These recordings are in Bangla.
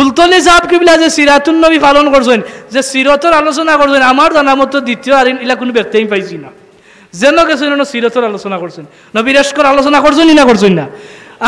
ফুলতলি সাহেব কিবলা যে সিরাতুন নবী পালন করছেন, যে সিরতর আলোচনা করছেন, আমার জানা মতো দ্বিতীয় আর ইলা কোনো ব্যক্তি আমি পাইছি না। যেন গেছেন সিরতর আলোচনা করছেন, নবীর এশকর আলোচনা করছেন না করছেন না?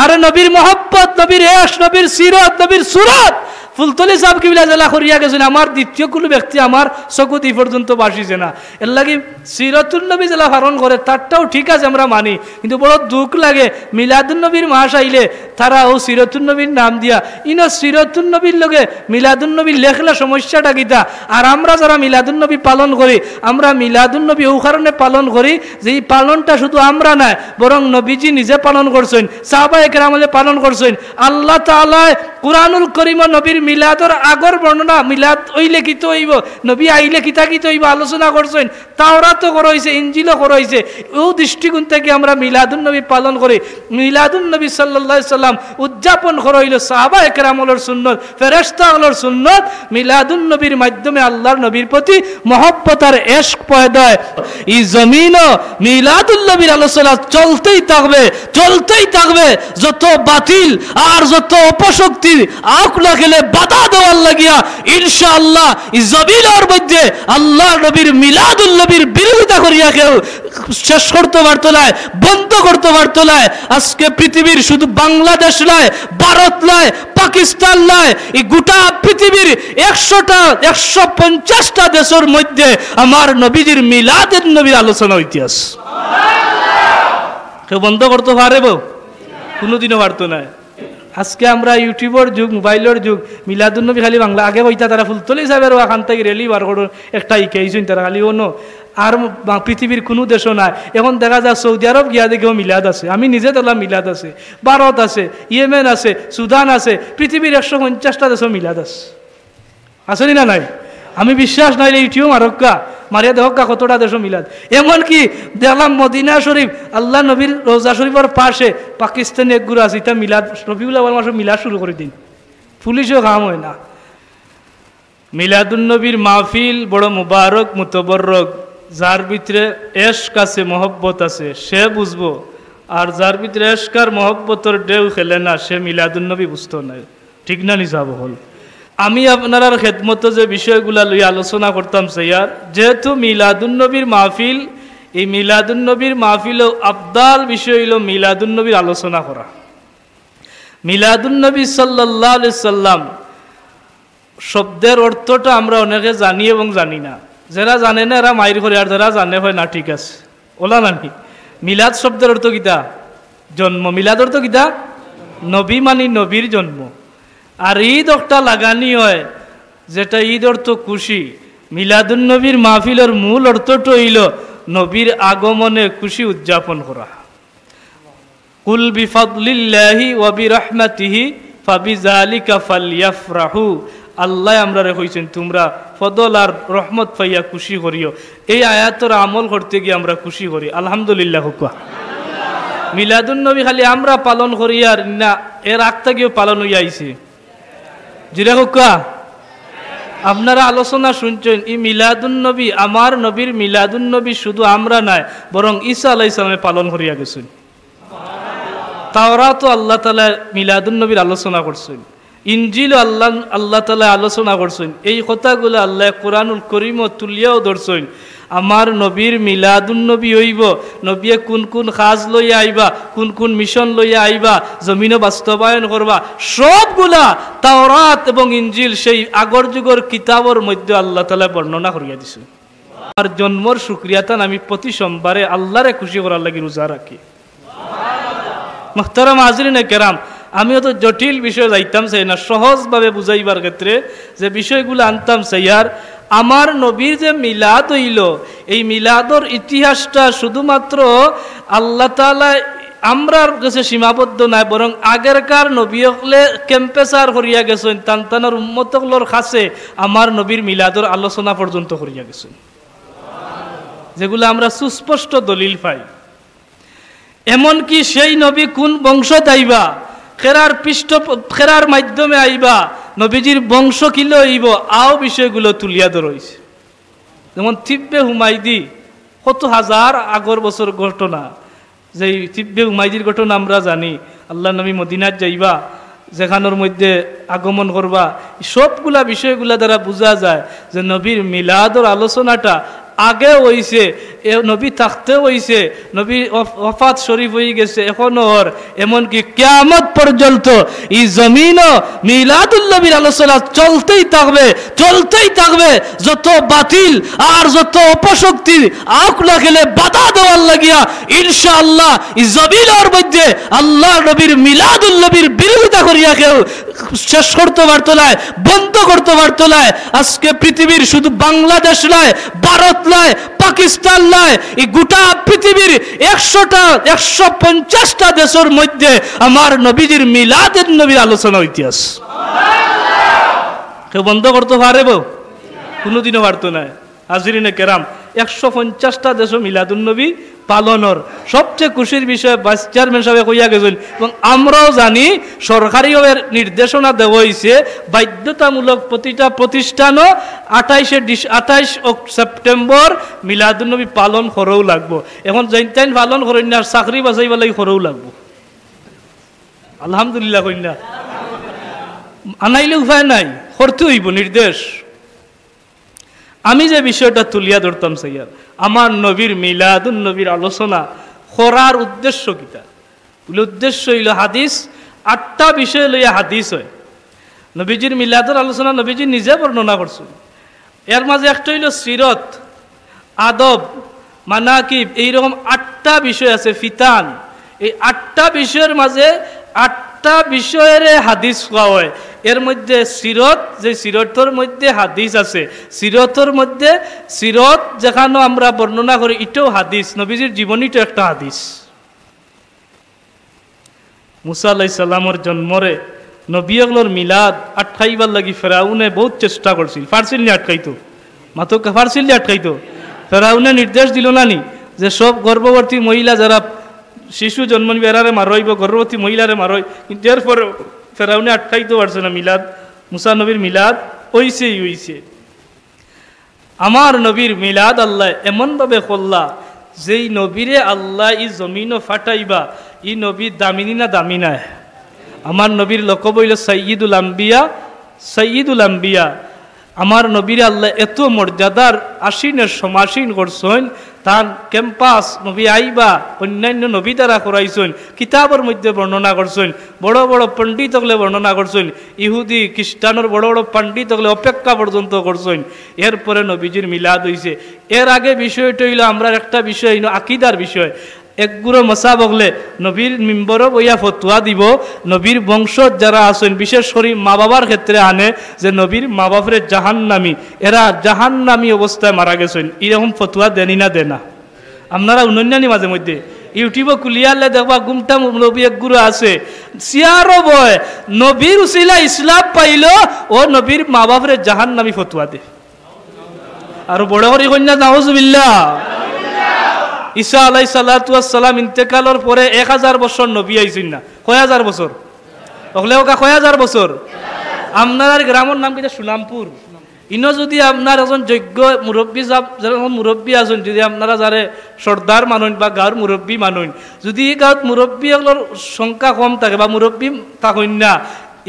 আরে নবীর মহব্বত, নবীর এশ, নবীর সিরত, নবীর সুরত ফুলতলি সাহেব কিবলা জেলা করিয়া গেছেন, আমার দ্বিতীয় কোনো ব্যক্তি আমার চকুত এই পর্যন্ত বাসিছে না। এর লাগে সিরতুল নবী জেলা পালন করে তারটাও ঠিক আছে, আমরা মানি, কিন্তু বড় দুঃখ লাগে মিলাদুন নবীর মাস আইলে তারা ও সিরতুল নবীর নাম দিয়া ইনো সিরতুল নবীর লগে মিলাদুন নবীর লেখলে সমস্যাটা গীতা। আর আমরা যারা মিলাদুন নবী পালন করি, আমরা মিলাদুন নবী ও কারণে পালন করি যে এই পালনটা শুধু আমরা নয়, বরং নবীজি নিজে পালন করছেন, সাহাবায়ে কেরামে পালন করছেন। আল্লাহ তাআলা কুরআনুল কারীম নবীর মিলাদর আগর বর্ণনা, মিলাদ ওইলে কিত হইব, নবী আইলে কিতা কিত হইব আলোচনা করছেন, তাওরাতও করা হয়েছে, ইনজিলও করা হয়েছে। ও দৃষ্টিকোণ থেকে আমরা মিলাদুন নবী পালন করি। মিলাদুন নবী সাল্লাল্লাহু আলাইহি সাল্লাম উদযাপন করা হইল সাহাবায়ে কেরামের সুন্নত, ফেরেশতাগুলোর সুন্নত। মিলাদুন নবীর মাধ্যমে আল্লাহর নবীর প্রতি মহব্বত আর ইশক পয়দা হয়। এই জমিনও মিলাদুন নবীর আলোচনা চলতেই থাকবে, চলতেই থাকবে। যত বাতিল আর যত অপশক্তি আকুলা খেলে বাধা দেওয়ার লাগিয়া ইনশাআল্লাহ এই জমিনের মধ্যে আল্লাহ নবীর মিলাদুল নবীর বিরোধিতা করিয়া কেউ শেষ করতে পারতো না, বন্ধ করতে পারতো না। আজকে পৃথিবীর শুধু বাংলাদেশ নয়, ভারত নয়, পাকিস্তান নয়, এই গোটা পৃথিবীর 150টা দেশের মধ্যে আমার নবীজির মিলাদের নবীর আলোচনা ইতিহাস কেউ বন্ধ করতে পারবে? কোনোদিনও পারতো না। আজকে আমরা ইউটিউবের যুগ, মোবাইলের যুগ, মিলাদুন নবী খালি বাংলা আগে বইতা তারা ফুলতলি সাহেবের ওখান থেকে রেলি বার করুন একটা ইকেইছেন তারা খালি অন্য আর পৃথিবীর কোনো দেশও নাই। এখন দেখা যায় সৌদি আরব গিয়া দেখেও মিলাদ আছে, আমি নিজে দেখলাম মিলাদ আছে, ভারত আছে, ইয়েমেন আছে, সুদান আছে, পৃথিবীর 150টা দেশও মিলাদ আছে। আসেনি না নাই? আমি বিশ্বাস নাই ইউটিউব মারক্কা মারিয়া দেখা কতটা দেশ মিলাদ। এমনকি দেখলাম মদিনা শরীফ আল্লাহ নবীর রোজা শরীফের পাশে পাকিস্তানি এক গুরু আছে, এটা মিলাদ রবিউল আউয়াল মাসে মিলাদ শুরু করে দিন, পুলিশও কাম হয় না। মিলাদুন নবীর মাহফিল বড় মুবারক মুতবরক, যার ভিতরে এশক আছে, মহব্বত আছে সে বুঝবো, আর যার ভিতরে এশক আর মহব্বতের ঢেউ খেলে না সে মিলাদুন নবী বুঝতো না। ঠিক না নিসাব হল? আমি আপনার খেদমত যে বিষয়গুলা লই আলোচনা করতাম স্যার, যেহেতু মিলাদুন নবীর মাহফিল, এই মিলাদুন নবীর মাহফিল আফদাল বিষয় হইল মিলাদুন নবীর আলোচনা করা। মিলাদুন নবী সাল্লাল্লাহু আলাইহি সাল্লাম শব্দের অর্থটা আমরা অনেকে জানি এবং জানি না। যারা জানে না এরা মাইর করে, আর যারা জানে হয় না ঠিক আছে ওলা নানি। মিলাদ শব্দের অর্থ কিতা? জন্ম। মিলাদ অর্থ কিতা? নবী মানি নবীর জন্ম। আর ঈদ একটা লাগানি হয় যেটা ঈদ অর্থ খুশি। মিলাদুন নবীর মাহফিলের মূল অর্থটা হইল নবীর আগমনে খুশি উদযাপন করা। কুল বিফাদলিল্লাহি ওয়া বিরহমাতিহি ফাবিযালিকা ফালইফরাহু। আল্লাহ আমরা কইছেন তোমরা ফদল আর রহমত পাইয়া খুশি করিও। এই আয়াতের আমল করতে গিয়ে আমরা খুশি করি, আলহামদুলিল্লাহ হুকা। মিলাদুন নবী খালি আমরা পালন করি আর না, এর আগ থেকেও পালন হইয়া আইছে। জিরা হুকা আপনারা আলোচনা শুনছেন, এই মিলাদুন নবী, আমার নবীর মিলাদুন নবী শুধু আমরা নাই, বরং ঈসা আলাইহিস সালামে পালন করিয়া গেছেন। তাওরাত আল্লাহ তাআলা মিলাদুন নবীর আলোচনা করছেন, ইনজিল আল্লাহ তাআলা আলোচনা করছেন। এই কথাগুলো আল্লাহ কোরআনুল কারীমও তুলিয়াও ধরছেন। আমার নবীর মিলাদুন নবী হইব, নবীয়ে কোন কোন কাজ লইয়া আইবা, কোন কোন মিশন লইয়া আইবা, জমিনে বাস্তবায়ন করবা, সবগুলা তাওরাত এবং ইনজিল সেই আগর যুগের কিতাবের মধ্যে আল্লাহ তাআলা বর্ণনা করিয়া দিছেন। আর জন্মর শুকরিয়াতান আমি প্রতি সোমবারে আল্লাহরে খুশি করার লাগি রোজা রাখি। মুহতারাম হাজরিন কেরাম, আমিও তো জটিল বিষয় যাইতাম চাই না, সহজভাবে বুঝাইবার ক্ষেত্রে যে বিষয়গুলো আনতাম চাইয়ার। আমার নবীর যে মিলাদ হইল, এই মিলাদর ইতিহাসটা শুধুমাত্র আল্লাহ তাআলা আমরার কাছে সীমাবদ্ধ নাই, বরং আগেরকার নবী হলে ক্যাম্পেসার করিয়া গেছেন, তান্তানার উম্মতগুলোর কাছে আমার নবীর মিলাদর আলোচনা পর্যন্ত করিয়া গেছেন, যেগুলো আমরা সুস্পষ্ট দলিল পাই। এমনকি সেই নবী কোন বংশ আইবা, খেরার মাধ্যমে আইবা, নবীজির বংশ কিলো আইব, আও বিষয়গুলো তুলিয়া ধরইছে। যেমন তিব্বে হুমায়দি, কত হাজার আগর বছর ঘটনা, যে তিব্বে হুমায়দির ঘটনা আমরা জানি। আল্লাহ নবী মদিনাত যাইবা, যেখানোর মধ্যে আগমন করবা, সবগুলা বিষয়গুলা দ্বারা বোঝা যায় যে নবীর মিলাদর আলোচনাটা আগে হইছে, নবী থাকতেও হইছে, নবী ওফাত শরীফ হয়ে গেছে এখনো ওর, এমনকি কিয়ামত পর্যন্ত এই জমিনও মিলাদুল নবীর আলোচনা চলতেই থাকবে। যত বাতিল আর যত অপশক্তি আখ লাগলে বাধা দেওয়ার লাগিয়া ইনশাআল্লাহ এই জমিনের মধ্যে আল্লাহ নবীর মিলাদুল নবীর বিরোধিতা করিয়া কেউ শেষ করতে পারতো না, বন্ধ করতে পারতো না। আজকে পৃথিবীর শুধু বাংলাদেশ নয়, ভারত নয়, পাকিস্তান নয়, এই গোটা পৃথিবীর 150টা দেশের মধ্যে আমার নবীজির মিলাদের নবীর আলোচনা ইতিহাস কেউ বন্ধ করতে পারব? কোনোদিনও পারতো না। হাজিরিনে কেরাম, 150টা দেশ মিলাদুন নবী পালনের সবচেয়ে খুশির বিষয় ভাইস চেয়ারম্যান সাহেব কইয়া গেছেন, এবং আমরাও জানি সরকারিভাবে নির্দেশনা দেওয়া হয়েছে বাধ্যতামূলক প্রতিটা প্রতিষ্ঠানও 28 সেপ্টেম্বর মিলাদুন নবী পালন করেও লাগবো। এখন জৈনতাইন পালন করেন না, চাকরি বাঁচাইবার লাগি করেও লাগবো। আলহামদুলিল্লাহ কইনা আনাইলে উপায় নাই, করতে হইব নির্দেশ। আমি যে বিষয়টা তুলিয়া ধরতাম সাইয়ার, আমার নবীর মিলাদুন নবীর আলোচনা করার উদ্দেশ্য কিটা? উদ্দেশ্য হইল হাদিস, 8টা বিষয় লইয়া হাদিস হয়। নবীজির মিলাদুর আলোচনা নবীজি নিজে বর্ণনা করছেন। এর মাঝে একটা হইল সিরত, আদব, মানাকিব, এইরকম 8টা বিষয় আছে। ফিতান, এই 8টা বিষয়ের মাঝে 8টা বিষয়ের হাদিস পাওয়া হয়। এর মধ্যে সিরত, যে সিরতের মধ্যে হাদিস আছে, সিরতের মধ্যে সিরত যেখানে আমরা বর্ণনা করি এটাও হাদিস, নবীজির জীবনীটা একটা হাদিস। মুসা আলাইহিস সালামের জন্মরে নবীগুলোর মিলাদ আটকাইবার লাগি ফেরাউনে বহুত চেষ্টা করছিল, পারছিল না আটকাইতো, মাত্র পারছিল না আটকাইতো। ফেরাউনে নির্দেশ দিল না নি যে সব গর্ভবতী মহিলা যারা শিশু জন্ম নিবে এরারে মারইব, গর্ভবতী মহিলারে মারই, কিন্তু এরপরে ফেরাউনে আটকাইতে পারছে না মিলাদ। মুসা নবীর মিলাদ হইছে। আমার নবীর মিলাদ আল্লাহ এমনভাবে করলা যেই নবীরে আল্লাহ ই জমিনও ফাটাইবা, ই নবী দামিনী না দামি নাই। আমার নবীর লকব হইল সাইয়্যিদুল আম্বিয়া। আমার নবীর আল্লাহ এত মর্যাদার আসীনের সমাসীন করছেন, তার ক্যাম্পাস নবী আইবা অন্যান্য নবী দ্বারা করাইছেন, কিতাবের মধ্যে বর্ণনা করছেন, বড় বড় পণ্ডিত হলে বর্ণনা করছেন, ইহুদি খ্রিস্টানের বড় বড় পণ্ডিত হলে অপেক্ষা পর্যন্ত করছেন। এরপরে নবীজির মিলাদ হইছে। এর আগে বিষয়টা হইল আমরা একটা বিষয় আকীদার বিষয়। একগুড়ো মশা বগলে নবীর মিম্বরও বইয়া ফতুয়া দিব, নবীর বংশ যারা আছেন বিশেষ করে মা বাবার ক্ষেত্রে আনে যে নবীর মা বাপরে জাহান্নামী, এরা জাহান্নামী অবস্থায় মারা গেছেন, এরকম ফতুয়া দেনি না দেনা আপনারা উন্নয়নী মাঝে মধ্যে ইউটিউবে কুলিয়ালে দেখবা গুমটা নবী একগুড়ো আছে সিয়ারও বয় নবীর উসিলা ইসলাম পাইল ও নবীর মা বাপরে জাহান্নামী ফতুয়া দে। আর বড় করি কন্যা নাউজুবিল্লাহ, ঈসা আলাইহিস সালাতু ওয়াস সালাম ইন্তেকালের পরে 1000 বছর নবী আইছেন না, কয় হাজার বছর ওগলেও কা কয় হাজার বছর। আপনার গ্রামের নাম কিটা? সুনামপুর। ইনো যদি আপনার একজন যোগ্য মুরব্বী যেরকম মুরব্বী আছেন, যদি আপনারা যারে সর্দার মানুন বা গাঁৱৰ মুরব্বী মানুন, যদি এই গাঁৱত মুরব্বী এগুলোর সংখ্যা কম থাকে বা মুরব্বী থাকেন না,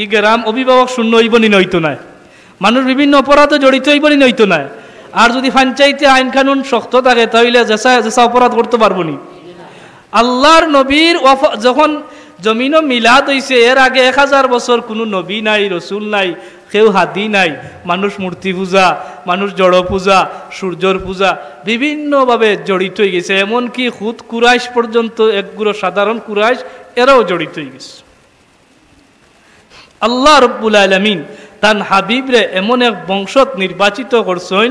এই গ্রাম অভিভাবক শূন্য হইব নি নইতো নাই, মানুষ বিভিন্ন অপরাধে জড়িত হইব নি নইতো নাই। আর যদি পঞ্চায়েতে আইন কানুন শক্ত থাকে তাহলে যেসা অপরাধ করতে পারবো নি। আল্লাহর নবীর যখন জমিনও মিলাদ হইছে, এর আগে 1000 বছর কোনো নবী নাই, রসুল নাই, কেউ হাদি নাই। মানুষ মূর্তি পূজা, মানুষ জড় পূজা, সূর্যর পূজা বিভিন্নভাবে জড়িত হয়ে গেছে। এমনকি খুদ কুরাইশ পর্যন্ত, একগুলো সাধারণ কুরাইশ এরাও জড়িত হয়ে গেছে। আল্লাহ রব্বুল আলামিন তান হাবিবরে এমন এক বংশত নির্বাচিত করছেন,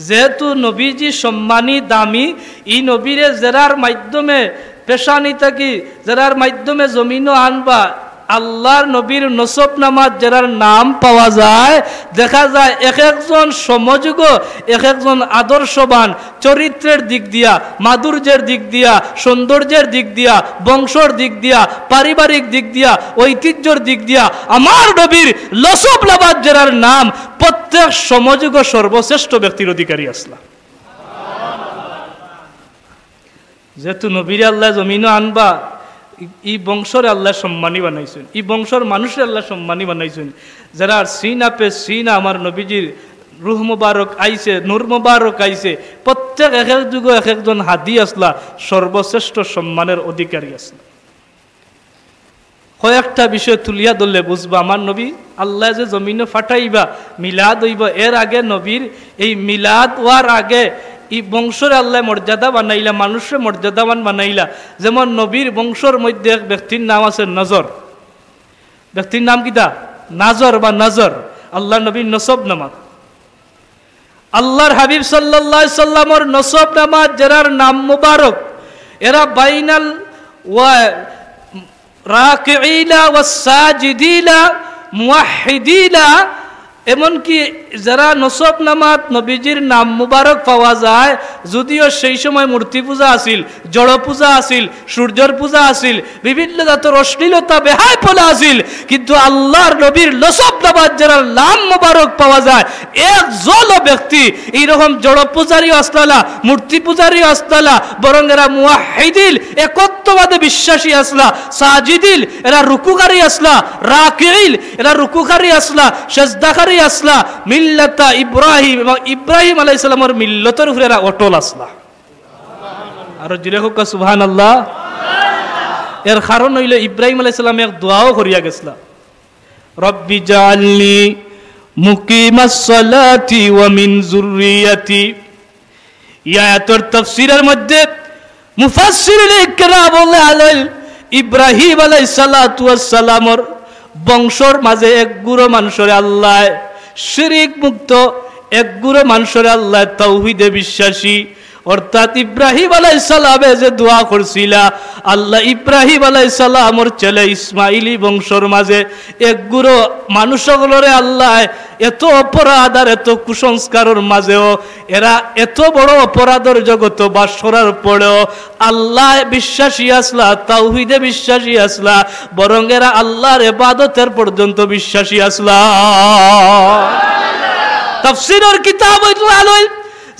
যেহেতু নবীজি সম্মানী দামি, এই নবীরে জেরার মাধ্যমে পেশানি থাকি জেরার মাধ্যমে জমিনও আনবা, আল্লাহর নবীর নসব নামাজ যার নাম পাওয়া যায়, দেখা যায় এক একজন সমযোগ, এক একজন আদর্শবান চরিত্রের দিক দিয়া, মাধুর্যের দিক দিয়া, সৌন্দর্যের দিক দিয়া, বংশর দিক দিয়া, পারিবারিক দিক দিয়া, ঐতিহ্যর দিক দিয়া আমার নবীর নসব নামাজ যার নাম প্রত্যেক সমযোগ সর্বশ্রেষ্ঠ ব্যক্তির অধিকারী আসলা। যেহেতু নবীর আল্লাহ জমিনও আনবা, এই বংশরে আল্লাহ সম্মানী বানাইছেন, এই বংশর মানুষের আল্লাহ সম্মানী বানাইছেন। যারা সিনা পে সিনা আমার নবীজির রুহ মুবারক আইছে, নূর মুবারক আইছে, প্রত্যেক এক এক যুগ এক একজন হাদি আসলা সর্বশ্রেষ্ঠ সম্মানের অধিকারী আসলা। কয়েকটা বিষয় তুলিয়া ধরলে বুঝবা আমার নবী আল্লাহ যে জমিনে ফাটাইবা মিলাদ হইব, এর আগে নবীর এই মিলাদ হওয়ার আগে এই বংশরে আল্লাহ মর্যাদা বানাইলা, মানুষের মর্যাদাবান বানাইলা। যেমন নবীর বংশর মধ্যে এক ব্যক্তির নাম আছে নজর, ব্যক্তির নাম কিতা? নাজর বা নজর। আল্লাহ নবীর নসব নামাজ, আল্লাহর হাবিব সাল্লাল্লাহু আলাইহি সাল্লামর নসব নামাজ যারার নাম মুবারক, এরা বাইনাল ওয়া রাকিঈনা ওয়াস সাজিদিনা মুওয়াহহিদিনা, এমনকি যারা নসব নামাজ নবীজির নাম মুবারক পাওয়া যায়, যদিও সেই সময় মূর্তি পূজা আছিল, জড় পূজা আছিল, সূর্যর পূজা আছিল, বিভিন্ন জাতের অশ্লীলতা বেহায় পলা আছিল, কিন্তু আল্লাহর নবীর নসব নামাজ যারা নাম মুবারক পাওয়া যায়, একজন ব্যক্তি এইরকম জড় পূজারী আসলালা, মূর্তি পূজারী আসলালা, বরং এরা মুওয়াহহিদিল একত্ববাদে বিশ্বাসী আসলা, সাজিদিল এরা রুকুকারী আসলা, রাকিঈল এরা রুকুকারী আসলা, সেজদাকারী আসলা, মিল্লাতা ইব্রাহিম এবং ইব্রাহিম আলাইহিস সালামের মিল্লতের উপরে এরা অটল আসলা। আর জুড়ে হোক সুবহানাল্লাহ। এর কারণ হইল ইব্রাহিম আলাইহিস সালাম এক দোয়াও করিয়া গেছলা, রব্বি জাআলনি মুকিমাস সালাতি ওয়া মিন যুররিয়াতি। এই আয়াতের তাফসীরের মধ্যে মুফাসসিরিনে কেরাম বলেন ইব্রাহিম আলাইহিস সালাতু ওয়াস সালামর বংশর মাঝে এক গুরু মানুষরে আল্লাহ শিরিক মুক্ত, এক গুরু মানুষরে আল্লাহ তাওহীদে বিশ্বাসী, অর্থাৎ ইব্রাহিম আলাইহিস সালামে যে দোয়া করছিলা, আল্লাহ ইব্রাহিম আলাইহিস সালামর ছেলে ইসমাইলি বংশর মাঝে এক গুরু মানুষগুলোরে আল্লাহ এত অপরাধ আর এত কুসংস্কারের মাঝেও এরা এত বড় অপরাধের জগত বাস করার পরেও আল্লাহ বিশ্বাসী আসলা, তাওহীদে বিশ্বাসী আসলা, বরং এরা আল্লাহর ইবাদতের পর্যন্ত বিশ্বাসী আসলা। তাফসীরের কিতাব আলোয়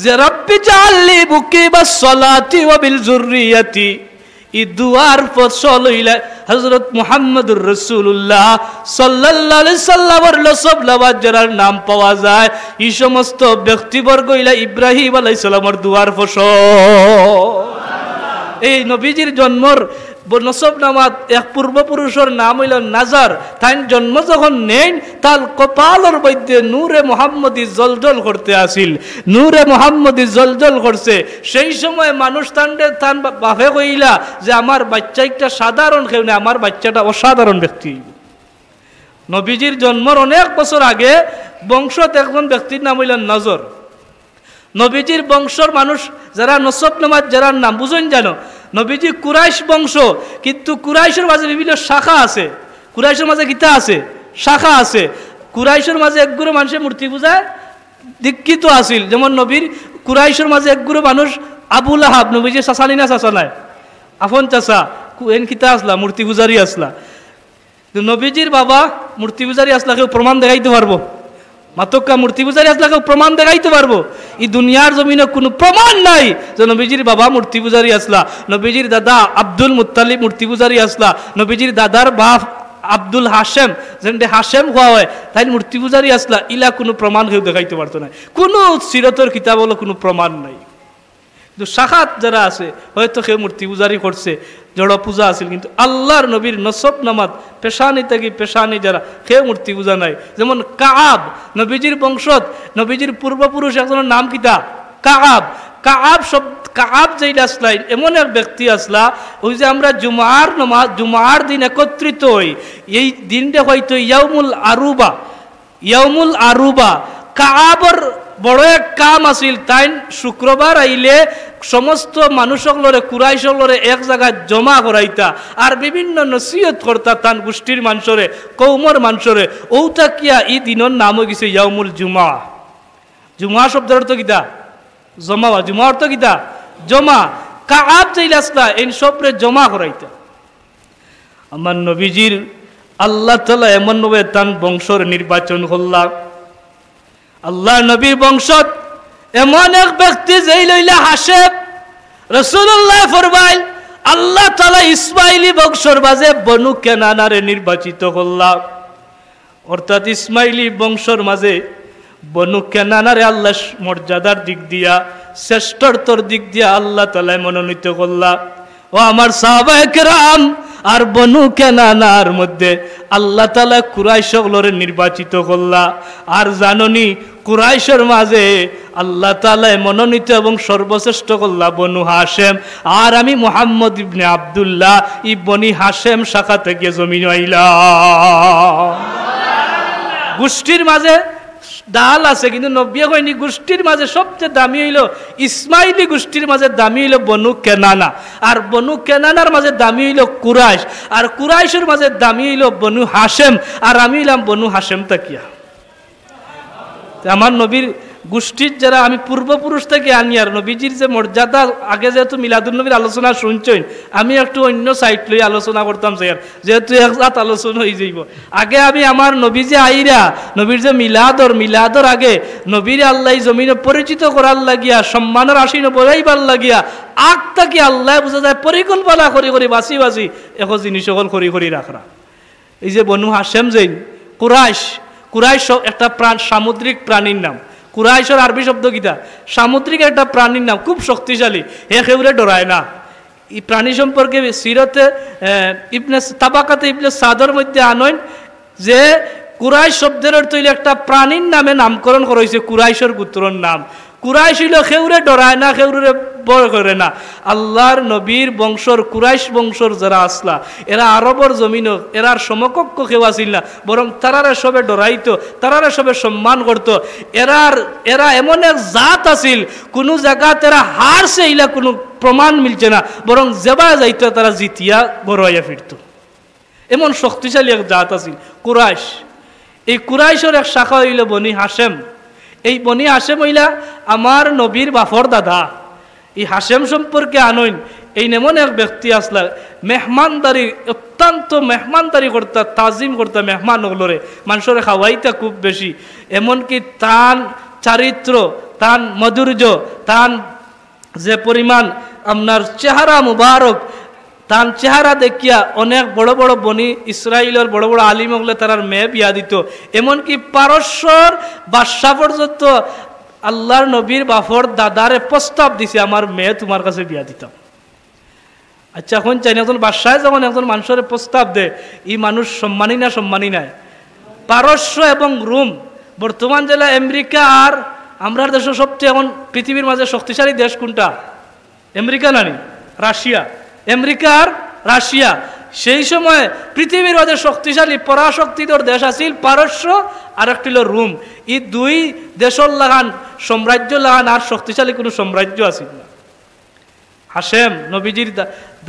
যে রব্বি জাআলনি মুকিমাস সালাতি ওয়া বিল যুররিয়াতি, এই দুয়ার ফসল হইলা হযরত মুহাম্মদুর রাসূলুল্লাহ সাল্লাল্লাহু আলাইহি সাল্লামের নসব নামাজ যার নাম পাওয়া যায়, এই সমস্ত ব্যক্তিবর্গ হইলা ইব্রাহিম আলাইহিস সালামের দুয়ার ফসল। এই নবীজির জন্মর নসব নামাজ এক পূর্বপুরুষের নাম হইল নাজার। তাই জন্ম যখন নেন তার কপালের মধ্যে নূরে মুহাম্মদী জলজল করতে আসিল, নূরে মুহাম্মদী জলজল করছে। সেই সময় মানুষ তান বাপে কইলা যে আমার বাচ্চা একটা সাধারণ কেউ না, আমার বাচ্চাটা অসাধারণ ব্যক্তি। নবীজির জন্মর অনেক বছর আগে বংশত একজন ব্যক্তির নাম হইল নজর। নবীজির বংশর মানুষ যারা নসব নামাজ যারা নাম বুঝেন জানো, নবীজি কুরাইশ বংশ, কিন্তু কুরাইশের মাঝে বিভিন্ন শাখা আছে। কুরাইশের মাঝে কিতা আছে? শাখা আছে। কুরাইশের মাঝে একগুলো মানুষের মূর্তি পূজায় দীক্ষিত আসিল। যেমন নবীর কুরাইশের মাঝে একগুলো মানুষ আবু লাহাব, নবীজি চাচানি না চাচা নাই, আফন চাচা এন কিতা আসলা মূর্তি পূজারি আসলা। নবীজির বাবা মূর্তি পূজারি আসলা, কেউ প্রমাণ দেখাইতে পারবো? মাতক্কা মূর্তি পূজারি আসলা কেউ প্রমাণ দেখাইতে পারবো? এই দুনিয়ার জমিনে কোনো প্রমাণ নাই যে নবীজির বাবা মূর্তি পূজারি আসলা, নবীজির দাদা আব্দুল মুত্তালিব মূর্তি পূজারি আসলা, নবীজির দাদার বাপ আব্দুল হাশেম যেন হাশেম হওয়া হয় তাই মূর্তি পূজারি আসলা। ইলা কোনো প্রমাণ কেউ দেখাইতে পারতো না, কোনো সিরতর কিতাব হলো কোনো প্রমাণ নাই। কিন্তু শাখাত যারা আছে হয়তো কেউ মূর্তি পূজারি করছে, জড় পূজা আছিল, কিন্তু আল্লাহর নবীর নসব নামাজ পেশানি থেকে পেশানি যারা কেউ মূর্তি পূজা নাই। যেমন কাআব, নবীজির বংশত নবীজির পূর্বপুরুষ একজনের নাম কিতা? কাআব। কাআব কাআব যেই আসলাই এমন এক ব্যক্তি আসলা, ওই যে আমরা জুমার নামাজ জুমার দিন একত্রিত হই, এই দিনটা হয়তো ইয়াউমুল আরুবা। ইয়াউমুল আরুবা কাআবর বড় এক কাম আছিল, তাই শুক্রবার আইলে সমস্ত মানুষগুলোরে কুরাইশগুলোরে এক জায়গায় জমা করাইতা আর বিভিন্ন নসিহত করতা তান গোষ্ঠীর মানুষরে, কৌমর মানুষরে। ওটা কিয়া এই দিনের নাম হয়ে গেছে ইয়াউমুল জুমা। জুমা শব্দের অর্থ কিতা? জমা। জুমা অর্থ কিতা? জমা। কাআব যেইলা আসলা এই সবরে জমা করাইতা। আমার নবীজির আল্লাহ তাআলা এমনভাবে তান বংশর নির্বাচন করলা। আল্লাহ নবীর বংশত এমন এক ব্যক্তি যেই লইলা হাসেব। রাসূলুল্লাহ ফরমাইল আল্লাহ তাআলা ইসমাইলি বংশর মাঝে বনু কেনানারে নির্বাচিত করলাম। অর্থাৎ ইসমাইলি বংশর মাঝে বনু কেনানারে আল্লাহ মর্যাদার দিক দিয়া শ্রেষ্ঠতর দিক দিয়া আল্লাহ তাআলা মনোনীত করলাম। ও আমার সাহাবায়ে কেরাম, আর বনু কেনানার মধ্যে আল্লাহ তাআলা কুরাইশ সকলরে নির্বাচিত করলা। আর জাননি কুরাইশের মাঝে আল্লাহ তাআলা মনোনীত এবং সর্বশ্রেষ্ঠ করলা বনু হাশেম। আর আমি মুহাম্মদ ইবনে আব্দুল্লাহ ই বনি হাশেম শাখা থেকে জমিন আইলাম। গোষ্ঠীর মাঝে ডাল আছে, কিন্তু নবী কইনি গোষ্ঠীর মাঝে সবচেয়ে দামি হইল ইসমাইলি গোষ্ঠীর মাঝে দামি হইল বনু কেনানা, আর বনু কেনানার মাঝে দামি হইল কুরাইশ, আর কুরাইশের মাঝে দামি হইল বনু হাশেম, আর আমি হইলাম বনু হাশেম তাকিয়া। আমার নবীর গোষ্ঠীর যারা আমি পূর্বপুরুষ থেকে আনি, আর নবীজির যে মর্যাদা আগে যেহেতু মিলাদুন নবীর আলোচনা শুনছেন, আমি একটু অন্য সাইড লই আলোচনা করতাম স্যার, যেহেতু একসাথ আলোচনা হয়ে যাইব। আগে আমি আমার নবী যে আইরা নবীর যে মিলাদর আগে নবীর আল্লাহ জমিনে পরিচিত করার লাগিয়া সম্মানের আসীন বলাইবার লাগিয়া আগ তাকে আল্লাহ বুঝা যায় পরিকল্পনা করি করি বাঁচি বাঁচি এখন জিনিস সকল করি করি রাখরা। এই যে বনু হাশেম যে কুরাইশ একটা সামুদ্রিক প্রাণীর নাম। কুরাইশের আরবি শব্দ কিতা? সামুদ্রিক একটা প্রাণীর নাম, খুব শক্তিশালী, হে কেউরে ডরায় না। এই প্রাণী সম্পর্কে সিরতে ইবনে তাবাকাতে ইবনে সাদর মধ্যে আনয়ন যে কুরাইশ শব্দের অর্থ হইল একটা প্রাণীর নামে নামকরণ করা হয়েছে কুরাইশের গোত্রর নাম। কুরাইশ হইল কেউরে ডরায় না, কেউরে ভয় করে না। আল্লাহর নবীর বংশর কুরাইশ বংশর যারা আসলা এরা আরবর জমিন, এরার সমকক্ষ কেউ আসিল না, বরং তারারে সবে ডরাইতো, তারারে সবে সম্মান করত। এরা এমন এক জাত আসিল কোনো জায়গা তারা হারছে ইলা কোনো প্রমাণ মিলছে না, বরং যেবা যাইতো তারা জিতিয়া গড়াইয়া ফিরত। এমন শক্তিশালী এক জাত আসিল কুরাইশ। এই কুরাইশের এক শাখা হইল বনি হাশেম। এই বনি হাশেম হইলা আমার নবীর বাফর দাদা। এই হাশেম সম্পর্কে আনইন এই এমন এক ব্যক্তি আসলা মেহমানদারি, অত্যন্ত মেহমানদারি করতা, তাজিম করতা মেহমান ওগুলোরে, মানুষের খাওয়াইতা খুব বেশি। এমনকি তান চারিত্র, তান মাধুর্য, তান যে পরিমাণ আপনার চেহারা মুবারক, তার চেহারা দেখিয়া অনেক বড় বড় বনি ইসরায়েলের বড় বড় আলিম হলে তার মেয়ে বিয়া দিত। এমনকি পারস্যর বাদশা পর্যন্ত আল্লাহর নবীর বাফর দাদারে প্রস্তাব দিছে আমার মেয়ে তোমার কাছে বিয়া দিতাম। আচ্ছা, এখন চাই একজন বাদশায় যখন একজন মানুষের প্রস্তাব দেয়, এই মানুষ সম্মানী না সম্মানী নাই? পারস্য এবং রোম, বর্তমান জেলা আমেরিকা, আর আমরা দেশের সবচেয়ে এখন পৃথিবীর মাঝে শক্তিশালী দেশ কোনটা? আমেরিকা নানি রাশিয়া। আমেরিকা আর রাশিয়া। সেই সময় পৃথিবীর মাঝে শক্তিশালী পরাশক্তিধর দেশ আছিল পারস্য আর একটি হল রোম। এই দুই দেশের লাগান সাম্রাজ্য লাগান আর শক্তিশালী কোনো সাম্রাজ্য আছিল না। হাশেম নবীজির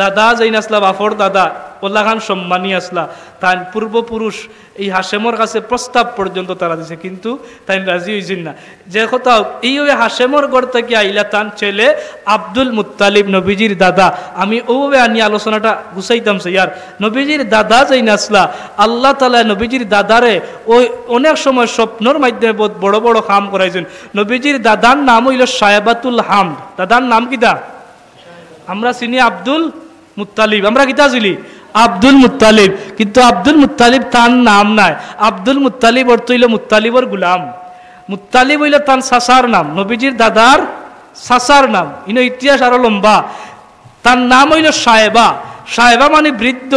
দাদা যেইন আসলা, বাফর দাদা ওল্লাখান সম্মানী আসলা, তাই পূর্বপুরুষ এই হাশেমর কাছে প্রস্তাব পর্যন্ত তারা দিছে, কিন্তু তাই রাজি হয়েছিল না। যে কথা এইভাবে হাশেমর গড় থেকে আইলা তান ছেলে আব্দুল মুত্তালিব নবীজির দাদা। আমি ওভাবে আনি আলোচনাটা গুছাইতাম ইয়ার। নবীজির দাদা যেইন আসলা, আল্লাহ তাআলা নবীজির দাদারে ওই অনেক সময় স্বপ্নর মাধ্যমে বহুত বড় বড় কাম করাইছেন। নবীজির দাদার নাম হইল সাহেবাতুল হামদ। দাদার নাম কিতা? আমরা চিনি আব্দুল মুত্তালিব। আমরা কিতা চিনি? Abdul Muttalib. কিন্তু আব্দুল মুত্তালিব তার নাম নাই। আব্দুল মুত্তালিব অর্থ হইল মুত্তালিবর গুলাম। মুত্তালিব হইল তার সাসার নাম, নবীজির দাদার সাসার নাম। ইনো ইতিহাস আরো লম্বা। তার নাম হইল সাহেবা। সাহেবা মানে বৃদ্ধ।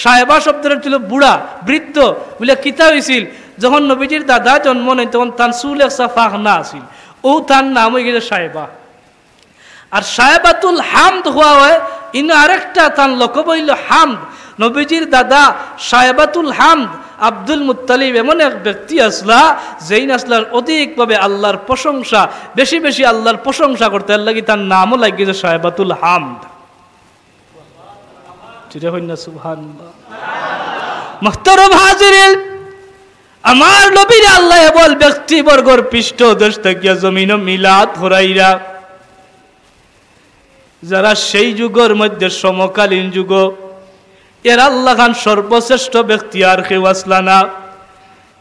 সাহেবা শব্দের ছিল বুড়া, বৃদ্ধ। বলে কিতা হয়েছিল, যখন নবীজির দাদা জন্ম নেই তখন তার চুল একটা ফাঁকনা আছিল, ও তার নাম হয়ে গেছে সাহেবা। আর সাহেবাতুল হামদ হওয়া হয় ইনো আরেকটা তার লকব হইল হামদ। নবীজির দাদা সাহেবাতুল হামদ আব্দুল মুত্তালিব এমন এক ব্যক্তি আসলা যেই আসলার অধিকভাবে আল্লাহর প্রশংসা, বেশি বেশি আল্লাহর প্রশংসা করতে লাগি, তার নামও লাগিয়েছে সাহেবাতুল হামদ। সুবহানাল্লাহ। মুহতারাম হাজিরিন, আমার নবীর আল্লাহ বল ব্যক্তিবর্গর পৃষ্ঠ দেশ থেকে জমিন মিলাদ হরাইরা, যারা সেই যুগের মধ্যে সমকালীন যুগ, এর আল্লাহ খান সর্বশ্রেষ্ঠ ব্যক্তি আর কেউ আসলা না।